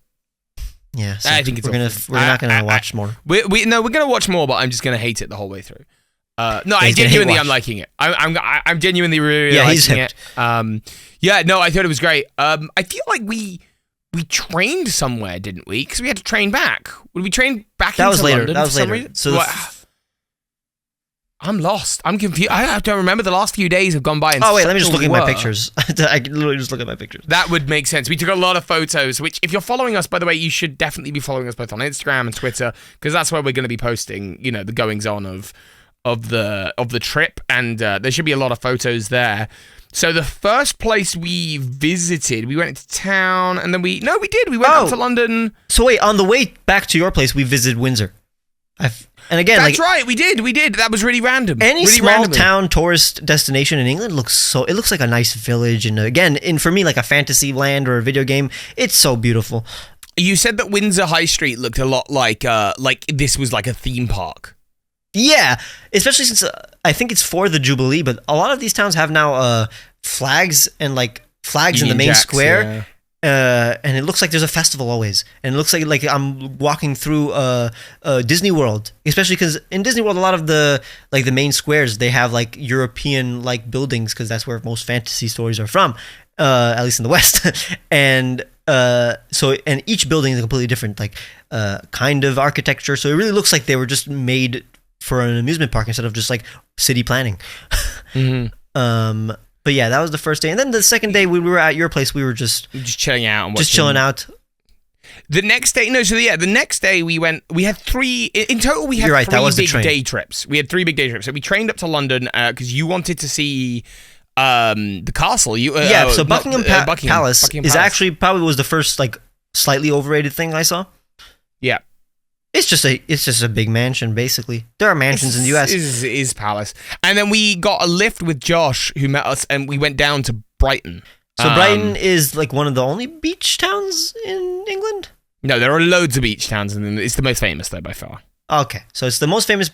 Yeah, so I think it's we're not gonna watch more. We're gonna watch more, but I'm just gonna hate it the whole way through. I'm liking it. I'm genuinely really liking it. I thought it was great. I feel like we trained somewhere, didn't we? Because we had to train back. Would we train back? That was later. London that was later. Reason? So I'm lost. I'm confused. I don't remember. The last few days have gone by. Let me just look at my pictures. I can literally just look at my pictures. That would make sense. We took a lot of photos, which if you're following us, by the way, you should definitely be following us both on Instagram and Twitter, because that's where we're going to be posting, the goings on of the trip, and there should be a lot of photos there. So the first place we visited, we went into town, and then we went up to London. So wait, on the way back to your place, we visited Windsor. And again, that's right, we did. That was really random. Any small town tourist destination in England looks like a nice village, and again, for me, like a fantasy land or a video game, it's so beautiful. You said that Windsor High Street looked a lot like this was like a theme park. Yeah, especially since I think it's for the Jubilee, but a lot of these towns have now flags and like flags in the main square. Yeah. And it looks like there's a festival always, and it looks like I'm walking through Disney World, especially because in Disney World a lot of the main squares, they have like European like buildings, because that's where most fantasy stories are from, at least in the West. And and each building is a completely different kind of architecture, so it really looks like they were just made for an amusement park instead of just like city planning. Mm-hmm. But yeah, that was the first day, and then the second day we were at your place. We were just chilling out and watching. Just chilling out. The next day, the next day we went. We had 3 in total. We had 3 big day trips. We had 3 big day trips. So we trained up to London because you wanted to see the castle. So Buckingham Palace is actually probably was the first slightly overrated thing I saw. Yeah. It's just a big mansion, basically. There are mansions in the US. It is palace. And then we got a lift with Josh, who met us, and we went down to Brighton. So Brighton is one of the only beach towns in England? No, there are loads of beach towns, and it's the most famous, though, by far. Okay, so it's the most famous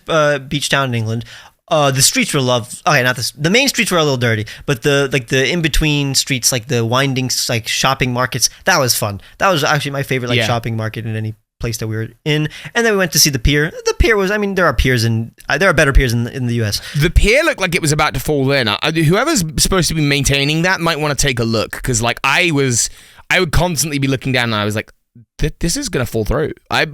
beach town in England. The streets were loved. Okay, not the main streets were a little dirty, but the in between streets, like the winding shopping markets, that was fun. That was actually my favorite shopping market in any place that we were in. And then we went to see the pier. The pier was, there are piers there are better piers in the US. The pier looked like it was about to fall in. Whoever's supposed to be maintaining that might want to take a look, because I would constantly be looking down, and I was like, this is gonna fall through. I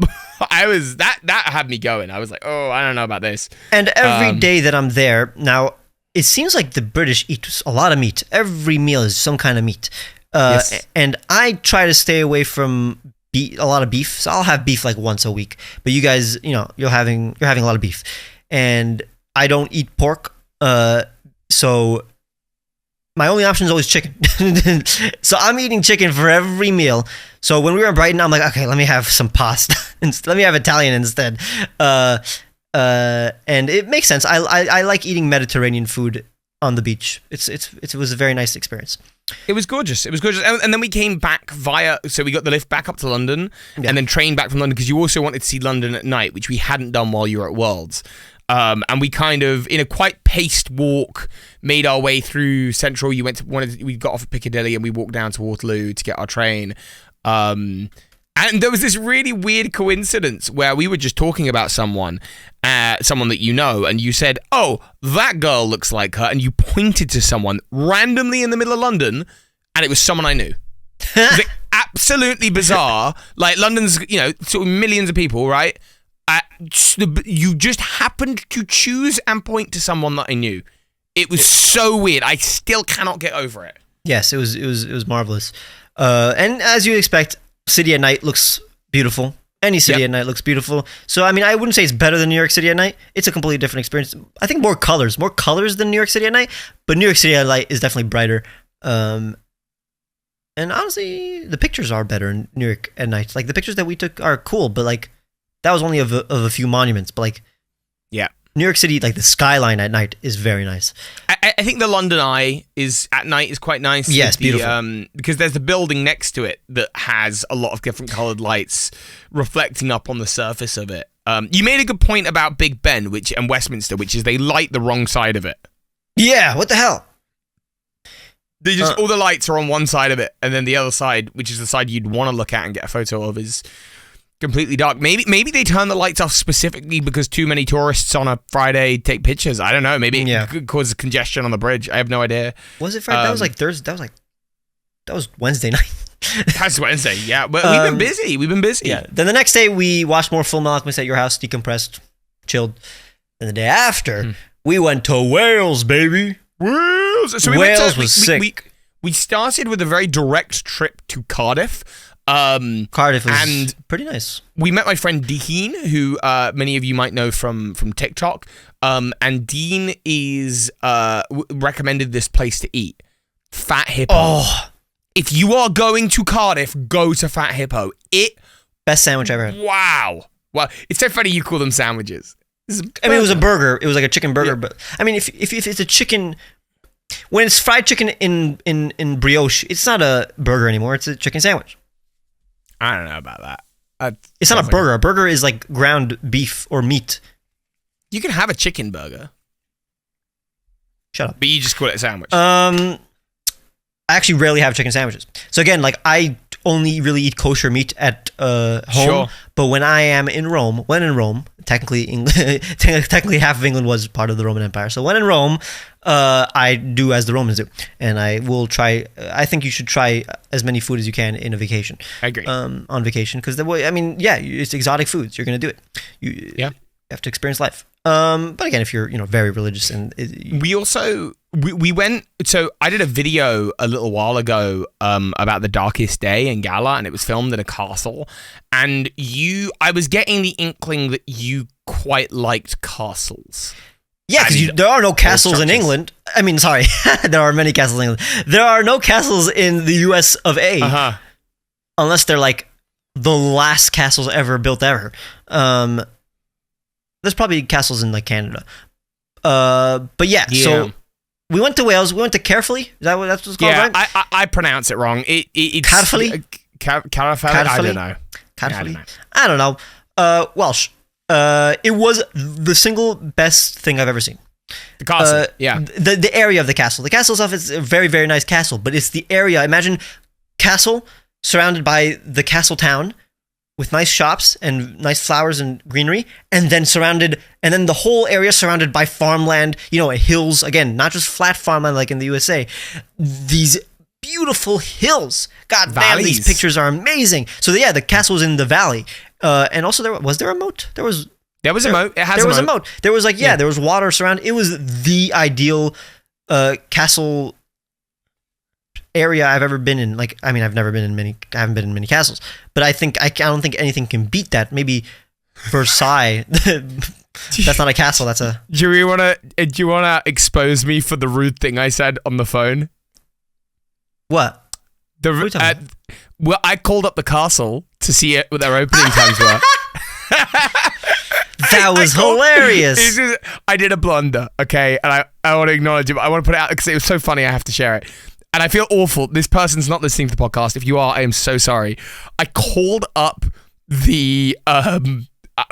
was that had me going. I was like, oh, I don't know about this. And every day that I'm there now, it seems like the British eat a lot of meat. Every meal is some kind of meat. Yes. And I try to stay away from a lot of beef, so I'll have beef once a week. But you guys, you're having a lot of beef, and I don't eat pork. So my only option is always chicken. So I'm eating chicken for every meal. So when we were in Brighton, I'm like, okay, let me have some pasta. Let me have Italian instead. And it makes sense. I like eating Mediterranean food on the beach. It was a very nice experience. It was gorgeous. And then we came back so we got the lift back up to London, and then trained back from London, because you also wanted to see London at night, which we hadn't done while you were at Worlds. And we kind of, in a quite paced walk, made our way through Central. We got off at Piccadilly and we walked down to Waterloo to get our train. And there was this really weird coincidence where we were just talking about someone that you know, and you said, oh, that girl looks like her, and you pointed to someone randomly in the middle of London, and it was someone I knew. It was absolutely bizarre. London's, sort of millions of people, right? You just happened to choose and point to someone that I knew. It was so weird. I still cannot get over it. Yes, it was marvelous. And as you expect, city at night looks beautiful. Any city at night looks beautiful. So, I mean, I wouldn't say it's better than New York City at night. It's a completely different experience. I think more colors than New York City at night. But New York City at night is definitely brighter. And honestly, the pictures are better in New York at night. Like, the pictures that we took are cool, but like, that was only of a few monuments. But like, yeah, New York City, like the skyline at night is very nice. I think the London Eye at night is quite nice. Yes, beautiful. Because there's a building next to it that has a lot of different coloured lights reflecting up on the surface of it. You made a good point about Big Ben and Westminster, which is they light the wrong side of it. Yeah, what the hell? They just all the lights are on one side of it, and then the other side, which is the side you'd want to look at and get a photo of, is completely dark. Maybe they turn the lights off specifically because too many tourists on a Friday take pictures. I don't know. Maybe it could cause congestion on the bridge. I have no idea. Was it Friday? That was like Thursday. That was Wednesday night. That's Wednesday. Yeah, but we've been busy. Yeah. Then the next day we watched more Full Metal Alchemist at your house, decompressed, chilled. And the day after we went to Wales, baby. Wales. So Wales was sick. We started with a very direct trip to Cardiff. Cardiff was pretty nice. We met my friend Dean, who many of you might know from TikTok. And Dean is recommended this place to eat, Fat Hippo. Oh, if you are going to Cardiff, go to Fat Hippo. Best sandwich I ever had. Wow. It's so funny you call them sandwiches. I mean, it was a burger. It was like a chicken burger, but I mean, if it's a chicken. When it's fried chicken in brioche, it's not a burger anymore. It's a chicken sandwich. I don't know about that. It's not a burger. A burger is like ground beef or meat. You can have a chicken burger. Shut up. But you just call it a sandwich. I actually rarely have chicken sandwiches. So again, like I only really eat kosher meat at home. Sure. But when in Rome, technically half of England was part of the Roman Empire. So when in Rome, I do as the Romans do, and I will try. I think you should try as many food as you can in a vacation. I agree. On vacation, because it's exotic foods. You're gonna do it. You have to experience life. But again, if you're very religious and we went. So I did a video a little while ago about the Darkest Day in Gala, and it was filmed in a castle. And I was getting the inkling that you quite liked castles. Yeah, because there are no castles in England. I mean, sorry, there are many castles in England. There are no castles in the U.S. of A, unless they're like the last castles ever built ever. There's probably castles in like Canada. But yeah, so we went to Wales. We went to Carefully. Is that what that's what's called? Yeah, right? I pronounce it wrong. It's Carefully. Carefully. I don't know. Carefully. I don't know. Welsh. It was the single best thing I've ever seen. The castle, the area of the castle. The castle itself is a very, very nice castle, but it's the area. Imagine castle surrounded by the castle town with nice shops and nice flowers and greenery, and then the whole area surrounded by farmland, hills, again, not just flat farmland like in the USA. These beautiful hills. God damn, these pictures are amazing. So yeah, the castle was in the valley. And also was there a moat? There was a moat. There was a moat. There was there was water surrounding. It was the ideal castle area I've ever been in. Like, I mean, I haven't been in many castles, but I don't think anything can beat that. Maybe Versailles. That's not a castle. That's a. Do you wanna expose me for the rude thing I said on the phone? What? Well, I called up the castle to see what their opening times were. That was hilarious. I did a blunder, okay? And I want to acknowledge it, but I want to put it out because it was so funny I have to share it. And I feel awful. This person's not listening to the podcast. If you are, I am so sorry. I called up the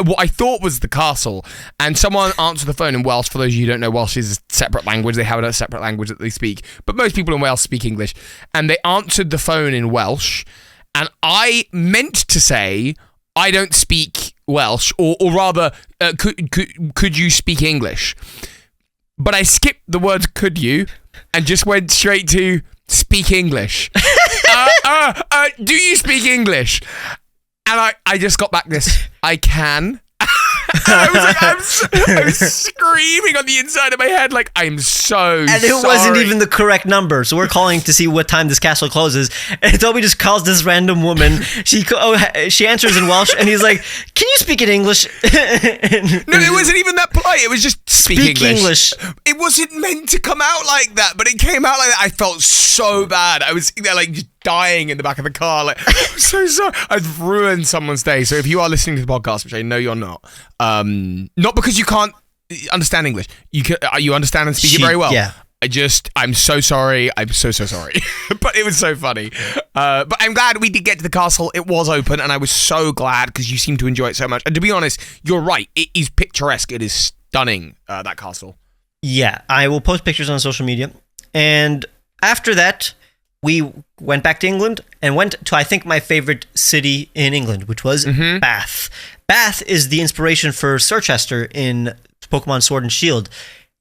what I thought was the castle, and someone answered the phone in Welsh. For those of you who don't know, Welsh is a separate language. They have a separate language that they speak, but most people in Wales speak English. And they answered the phone in Welsh, and I meant to say, I don't speak Welsh, or rather, could you speak English? But I skipped the words "could you" and just went straight to "speak English." Do you speak English? And I just got back this, I can. I was screaming on the inside of my head, like, I'm so And it wasn't even the correct number. So we're calling to see what time this castle closes. And Toby just calls this random woman. She answers in Welsh, and he's like, "Can you speak in English?" No, it wasn't even that polite. It was just speak English. It wasn't meant to come out like that, but it came out like that. I felt so bad. I was sitting there, like, just dying in the back of the car. Like, I'm so sorry. I've ruined someone's day. So if you are listening to the podcast, which I know you're not because you can't understand English, you understand and speak it very well. Yeah. I'm so sorry. I'm so sorry. But it was so funny. But I'm glad we did get to the castle. It was open, and I was so glad because you seem to enjoy it so much. And to be honest, you're right. It is picturesque. It is stunning, that castle. Yeah, I will post pictures on social media. And after that, we went back to England and went to, I think, my favorite city in England, which was Bath. Bath is the inspiration for Circhester in Pokemon Sword and Shield,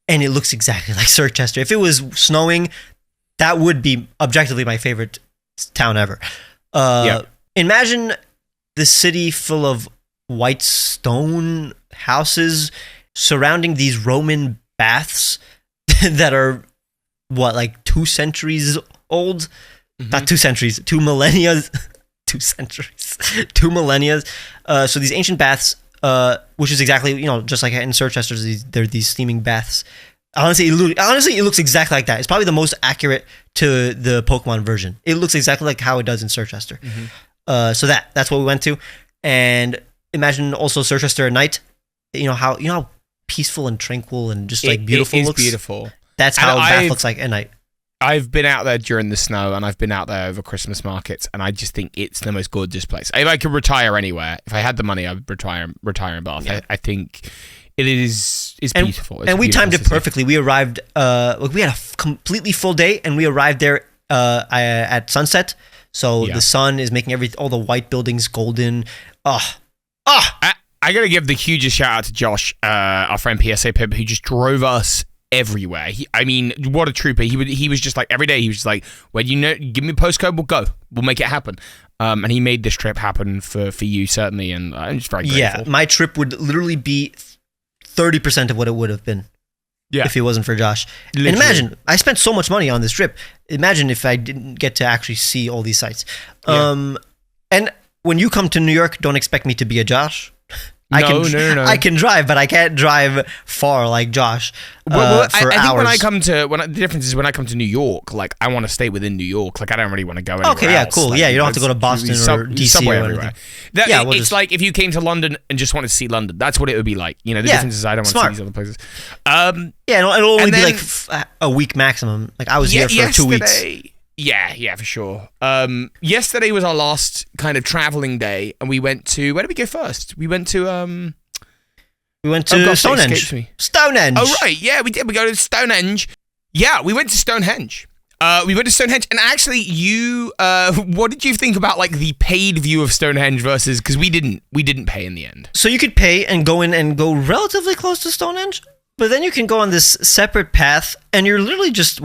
and it looks exactly like Circhester. If it was snowing, that would be objectively my favorite town ever. Imagine the city full of white stone houses surrounding these Roman baths that are, like 2 centuries old? Not 2 centuries, 2 millennia. 2 centuries. 2 millennia. So these ancient baths, which is exactly, just like in Circhester, there are these steaming baths. Honestly, it looks exactly like that. It's probably the most accurate to the Pokemon version. It looks exactly like how it does in Circhester. So that's what we went to. And imagine also Circhester at night. You know how peaceful and tranquil and just like beautiful it looks. Beautiful. That's how Bath looks like at night. I've been out there during the snow, and I've been out there over Christmas markets, and I just think it's the most gorgeous place. If I could retire anywhere, if I had the money, I would retire in Bath. Yeah. I think it is beautiful. And we timed it perfectly. We arrived, we had a completely full day, and we arrived there at sunset. So the sun is making all the white buildings golden. I gotta give the hugest shout out to Josh, our friend PSA Pip, who just drove us everywhere. What a trooper. He was just like, every day he was just like, give me a postcode, we'll go, we'll make it happen. And he made this trip happen for you, certainly, and I'm just very grateful. Yeah, my trip would literally be 30% of what it would have been if it wasn't for Josh. Literally. And imagine, I spent so much money on this trip. Imagine if I didn't get to actually see all these sites. And when you come to New York, don't expect me to be a Josh. No. I can drive, but I can't drive far like Josh. I think hours. The difference is when I come to New York, like, I want to stay within New York. Like, I don't really want to go anywhere. Okay, yeah, else. cool. Like, yeah, you don't have to go to Boston or DC or everywhere. It's like if you came to London and just wanted to see London. That's what it would be like. The difference is I don't want to see these other places. It'll only be like a week maximum. Like, I was here for 2 weeks. Yeah, for sure. Yesterday was our last kind of traveling day, and we went to, where did we go first? We went to Stonehenge. Stonehenge. Oh, right. Yeah, we did. We go to Stonehenge. Yeah, we went to Stonehenge. And actually, what did you think about, like, the paid view of Stonehenge versus, because we didn't pay in the end. So you could pay and go in and go relatively close to Stonehenge, but then you can go on this separate path, and you're literally just,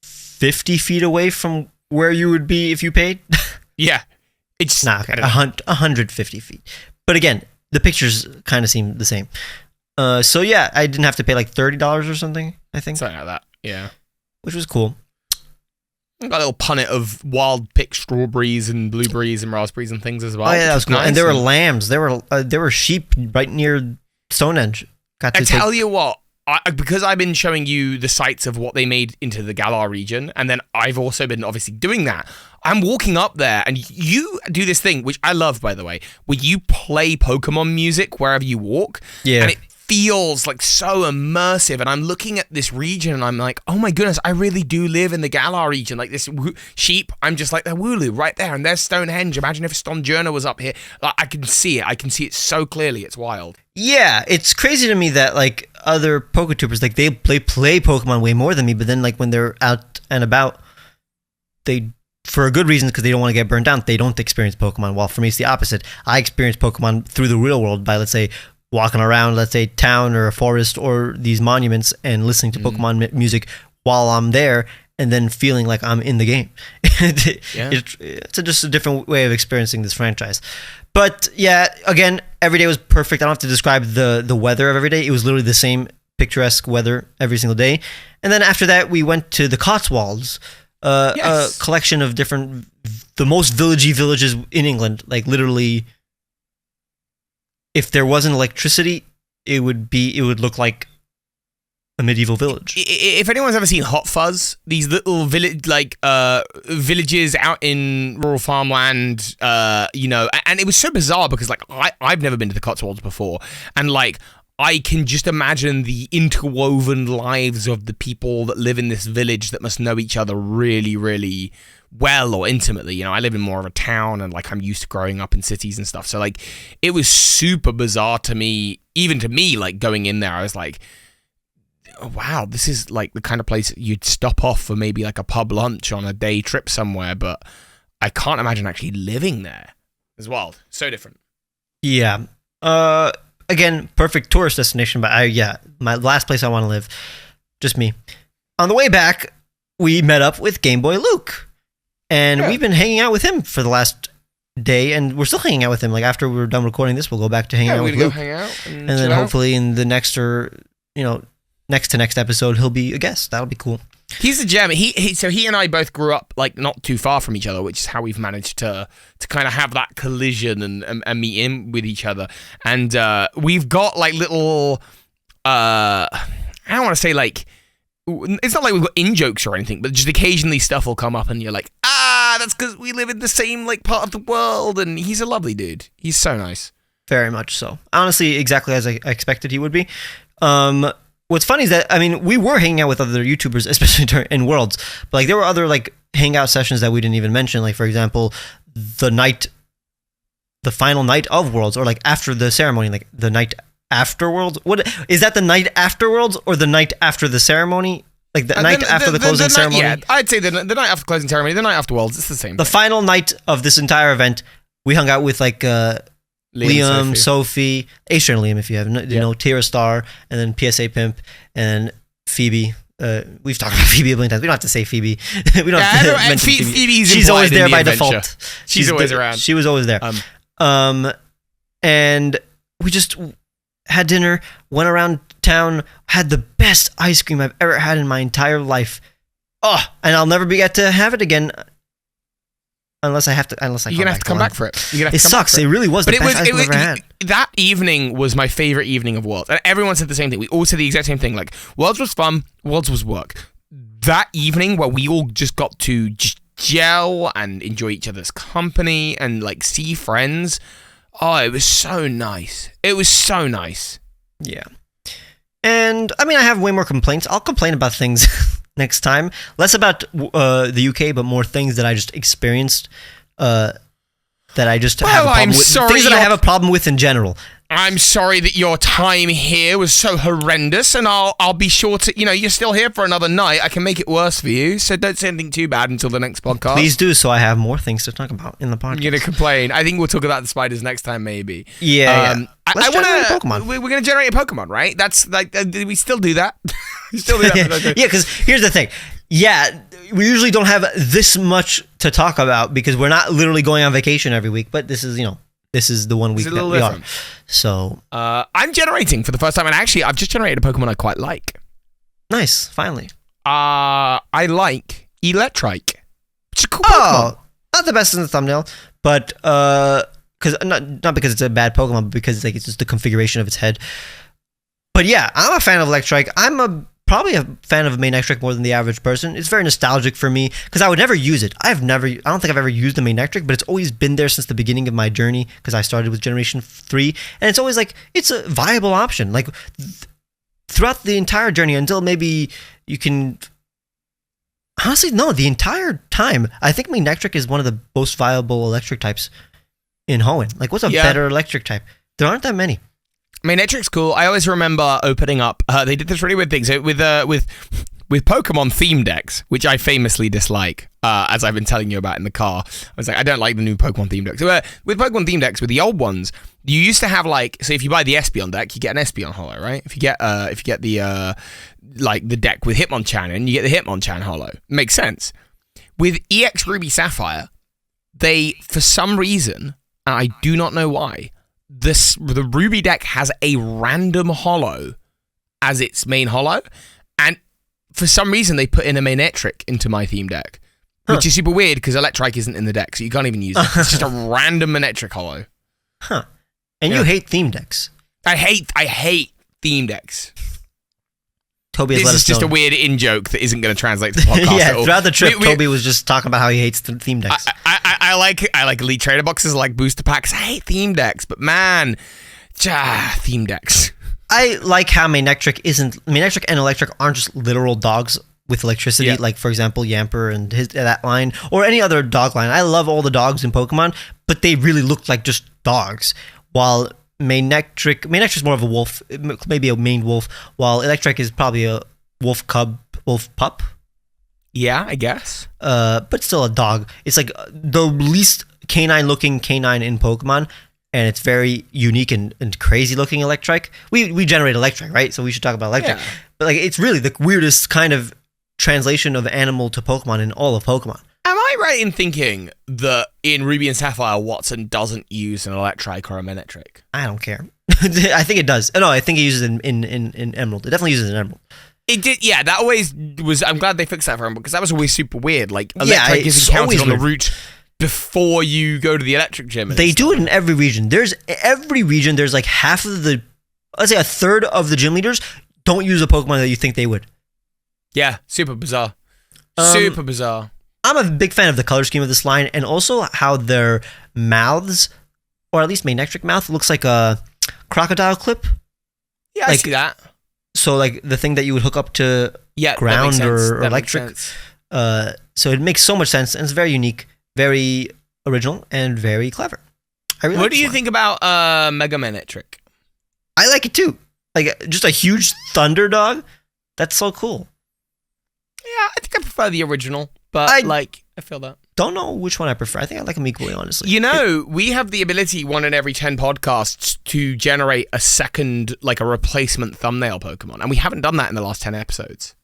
50 feet away from where you would be if you paid? Yeah. It's 150 feet. But again, the pictures kind of seem the same. I didn't have to pay like $30 or something, I think. Something like that, yeah. Which was cool. Got a little punnet of wild picked strawberries and blueberries and raspberries and things as well. Oh yeah, that was cool. Nice. And there were lambs. There were sheep right near Stonehenge. Tell you what, because I've been showing you the sites of what they made into the Galar region, and then I've also been obviously doing that. I'm walking up there, and you do this thing, which I love, by the way, where you play Pokemon music wherever you walk. Yeah. And it feels like so immersive, and I'm looking at this region, and I'm like, oh my goodness, I really do live in the Galar region. Like, this sheep, I'm just like, they're Wooloo right there, and there's Stonehenge. Imagine if Stonjourner was up here. Like, I can see it so clearly. It's wild. Yeah, it's crazy to me that, like, other Poketubers, like, they play Pokemon way more than me, but then, like, when they're out and about, they, for a good reason, because they don't want to get burned down, they don't experience Pokemon. While for me, it's the opposite. I experience Pokemon through the real world by, let's say, walking around, let's say, town or a forest or these monuments and listening to Pokemon music while I'm there, and then feeling like I'm in the game. It's just a different way of experiencing this franchise. But yeah, again, every day was perfect. I don't have to describe the weather of every day. It was literally the same picturesque weather every single day. And then after that, we went to the Cotswolds, a collection of the most villagey villages in England. Like literally, if there wasn't electricity, it would look like a medieval village. If anyone's ever seen Hot Fuzz, these little villages out in rural farmland, and it was so bizarre because like I've never been to the Cotswolds before, and like I can just imagine the interwoven lives of the people that live in this village that must know each other really, really well or intimately. I live in more of a town and like I'm used to growing up in cities and stuff. So like it was super bizarre to me, even to me, like going in there, I was like, oh, wow, this is like the kind of place you'd stop off for maybe like a pub lunch on a day trip somewhere, but I can't imagine actually living there. It's wild. So different. Yeah. Again, perfect tourist destination, but my last place I want to live. Just me. On the way back, we met up with Game Boy Luke. And we've been hanging out with him for the last day, and we're still hanging out with him. Like after we're done recording this, we'll go back to hanging out with Luke. Hang out and then hopefully in the next to next episode, he'll be a guest. That'll be cool. He's a gem. So he and I both grew up like not too far from each other, which is how we've managed to kind of have that collision and meet in with each other. And we've got like little, I don't want to say like, it's not like we've got in-jokes or anything, but just occasionally stuff will come up and you're like, that's because we live in the same like part of the world. And he's a lovely dude. He's so nice. Very much so. Honestly, exactly as I expected he would be. What's funny is that, I mean, we were hanging out with other YouTubers, especially in Worlds, but like there were other like hangout sessions that we didn't even mention. Like, for example, the final night of Worlds, or like after the ceremony, like the night after Worlds. What is that? The night after Worlds or the night after the ceremony? Like the night after the closing ceremony? Yeah, I'd say the night after closing ceremony, the night after Worlds, it's the same. The final night of this entire event, we hung out with like Liam, Sophie, A-String Liam, if you have Tira Star, and then PSA Pimp, and Phoebe. We've talked about Phoebe a billion times. We don't have to say Phoebe. We don't have to mention Phoebe. Phoebe's She's always there by adventure. default. She's always around. She was always there. And we just had dinner, went around town, had the best ice cream I've ever had in my entire life. Oh, and I'll never get to have it again. Unless I have to. You're gonna have to come back for it. It sucks. It really was the best ice cream I've ever had. That evening was my favorite evening of Worlds, and everyone said the same thing. We all said the exact same thing. Like Worlds was fun. Worlds was work. That evening where we all just got to just gel and enjoy each other's company and like see friends. Oh, it was so nice. It was so nice. Yeah. And I mean, I have way more complaints. I'll complain about things next time. Less about the UK, but more things that I just experienced that I just have a problem with. Things that I have a problem with in general. I'm sorry that your time here was so horrendous, and I'll be sure to, you're still here for another night. I can make it worse for you, so don't say anything too bad until the next podcast. Please do, so I have more things to talk about in the podcast. You're going to complain. I think we'll talk about the spiders next time, maybe. Yeah. Let's generate a Pokemon. We're going to generate a Pokemon, right? That's like, we still do that. We still do that. Yeah, because here's the thing. Yeah, we usually don't have this much to talk about because we're not literally going on vacation every week, but this is, this is the 1 week that we are. So I'm generating for the first time, and actually, I've just generated a Pokemon I quite like. Nice, finally. I like Electrike. It's a cool Pokemon. Not the best in the thumbnail, but because not because it's a bad Pokemon, but because it's just the configuration of its head. But yeah, I'm a fan of Electrike. I'm probably a fan of Manectric more than the average person. It's very nostalgic for me because I would never use it. I don't think I've ever used a Manectric, but it's always been there since the beginning of my journey because I started with Generation 3, and it's always like it's a viable option. Like throughout the entire journey until maybe you can. Honestly, no, the entire time I think Manectric is one of the most viable electric types in Hoenn. Like, what's a better electric type? There aren't that many. Manectric's cool. I always remember opening up. They did this really weird thing. So with Pokemon theme decks, which I famously dislike, as I've been telling you about in the car. I was like, I don't like the new Pokemon theme decks. So, with Pokemon theme decks, with the old ones, you used to have like, so if you buy the Espeon deck, you get an Espeon Holo, right? If you get the like the deck with Hitmonchan in, you get the Hitmonchan Holo. Makes sense. With EX Ruby Sapphire, they for some reason, and I do not know why. The Ruby deck has a random holo as its main holo, and for some reason they put in a Manectric into my theme deck, which is super weird because Electrike isn't in the deck, so you can't even use it. It's just a random Manectric holo. Huh. And you hate theme decks. I hate theme decks. Toby has this let is us just know. a weird in-joke that isn't going to translate to the podcast at all. Throughout the trip, Toby was just talking about how he hates the theme decks. I like Elite Trader boxes, I like booster packs. I hate theme decks, but man, theme decks. I like how Manectric and Electric aren't just literal dogs with electricity, like, for example, Yamper and that line, or any other dog line. I love all the dogs in Pokemon, but they really look like just dogs, while Manectric is more of a wolf, maybe a maned wolf, while Electric is probably a wolf pup. Yeah, I guess. But still a dog. It's like the least canine-looking canine in Pokemon, and it's very unique and crazy looking Electric. We generate Electric, right? So we should talk about Electric. Yeah. But like, it's really the weirdest kind of translation of animal to Pokemon in all of Pokemon. Am I right in thinking that in Ruby and Sapphire, Watson doesn't use an Electrike or a Manectric? I don't care. I think it does. No, I think it uses it in Emerald. It definitely uses it in Emerald. It did, yeah. That always was. I'm glad they fixed that for Emerald because that was always super weird. Like Electrike is encountered on the route before you go to the Electric Gym. They do it in every region. There's like half of let's say a third of the gym leaders don't use a Pokemon that you think they would. Yeah, super bizarre. Super bizarre. I'm a big fan of the color scheme of this line, and also how their mouths, or at least Manectric mouth, looks like a crocodile clip. Yeah, I see that. So like the thing that you would hook up to ground or electric. So it makes so much sense, and it's very unique, very original, and very clever. What do you think about Mega Manectric? I like it too. Like just a huge thunder dog. That's so cool. Yeah, I think I prefer the original, but I feel that. Don't know which one I prefer. I think I like them equally, honestly. You know, we have the ability, 1 in every 10 podcasts, to generate a second, like a replacement thumbnail Pokemon, and we haven't done that in the last 10 episodes.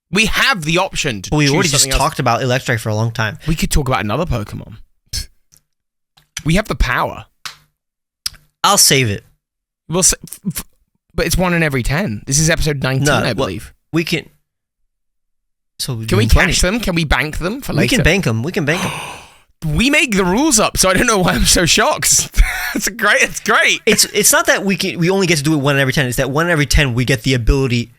We have the option to we already just talked about Electrike for a long time. We could talk about another Pokemon. We have the power. I'll save it. But it's 1 in every 10. This is episode 19, I believe. We can... So can we cash them? Can we bank them for later? We can bank them. We make the rules up, so I don't know why I'm so shocked. It's great. It's not that we only get to do it 1 in every 10. It's that 1 in every 10 we get the ability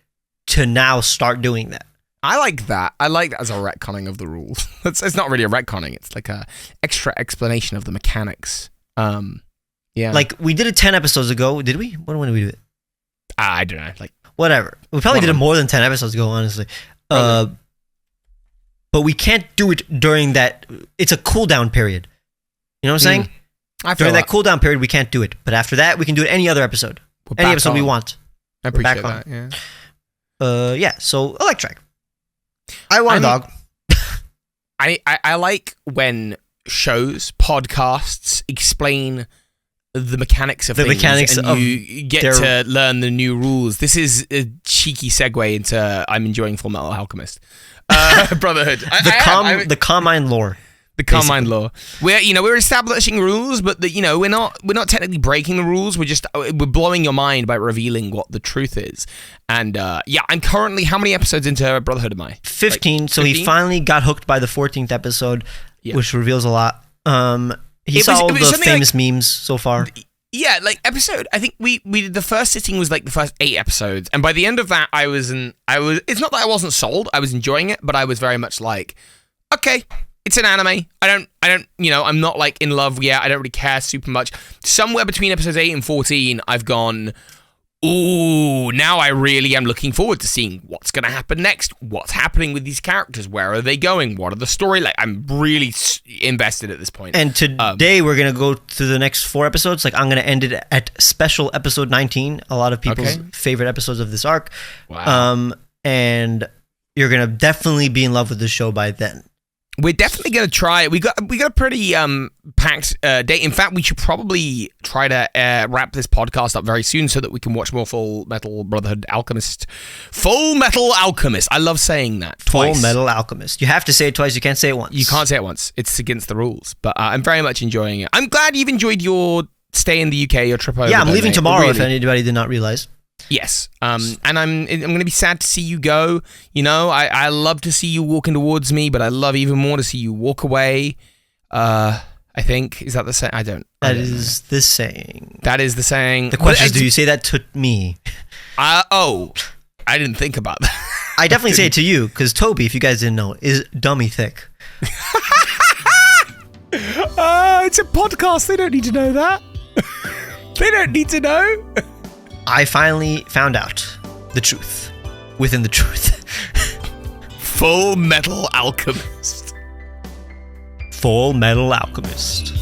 to now start doing that. I like that. I like that as a retconning of the rules. It's not really a retconning. It's like a extra explanation of the mechanics. Yeah. Like we did it 10 episodes ago. Did we? When did we do it? I don't know. Like whatever. We probably did it more than 10 episodes ago, honestly. But we can't do it during that. It's a cooldown period. You know what I'm saying? During that cooldown period, we can't do it. But after that, we can do it any other episode. Any episode we want. I appreciate that, yeah. Yeah, so Electrike. I want a dog. I like when shows, podcasts explain the mechanics of things and you get to learn the new rules. This is a cheeky segue into I'm enjoying Full Metal Alchemist. Brotherhood. The Carmine lore. The Carmine lore. We're establishing rules, but we're not technically breaking the rules. We're blowing your mind by revealing what the truth is. And I'm currently, how many episodes into Brotherhood am I? 15. So 15? He finally got hooked by the 14th episode, which reveals a lot. He saw all the famous memes so far. Yeah, like episode. I think we did the first sitting was like the first 8 episodes, and by the end of that, it's not that I wasn't sold. I was enjoying it, but I was very much like, okay, it's an anime. I don't. I'm not like in love yet. I don't really care super much. Somewhere between episodes 8 and 14, I've gone, ooh, now I really am looking forward to seeing what's going to happen next. What's happening with these characters? Where are they going? What are the story? Like, I'm really invested at this point. And today we're going to go through the next 4 episodes. Like, I'm going to end it at special episode 19. A lot of people's favorite episodes of this arc. Wow. And you're going to definitely be in love with the show by then. We're definitely going to try. We got a pretty packed day. In fact, we should probably try to wrap this podcast up very soon so that we can watch more Full Metal Brotherhood Alchemist. Full Metal Alchemist. I love saying that twice. Full Metal Alchemist. You have to say it twice. You can't say it once. You can't say it once. It's against the rules. But I'm very much enjoying it. I'm glad you've enjoyed your stay in the UK, your trip over. Yeah, I'm leaving tomorrow, really. if anybody did not realize. Yes, and I'm going to be sad to see you go. You know, I love to see you walking towards me, but I love even more to see you walk away. I think, is that the saying? That is the saying. That is the saying. The question is, do you say that to me? I didn't think about that. I definitely say it to you, because Toby, if you guys didn't know, is dummy thick. It's a podcast. They don't need to know that. They don't need to know. I finally found out the truth within the truth. Full Metal Alchemist. Full Metal Alchemist.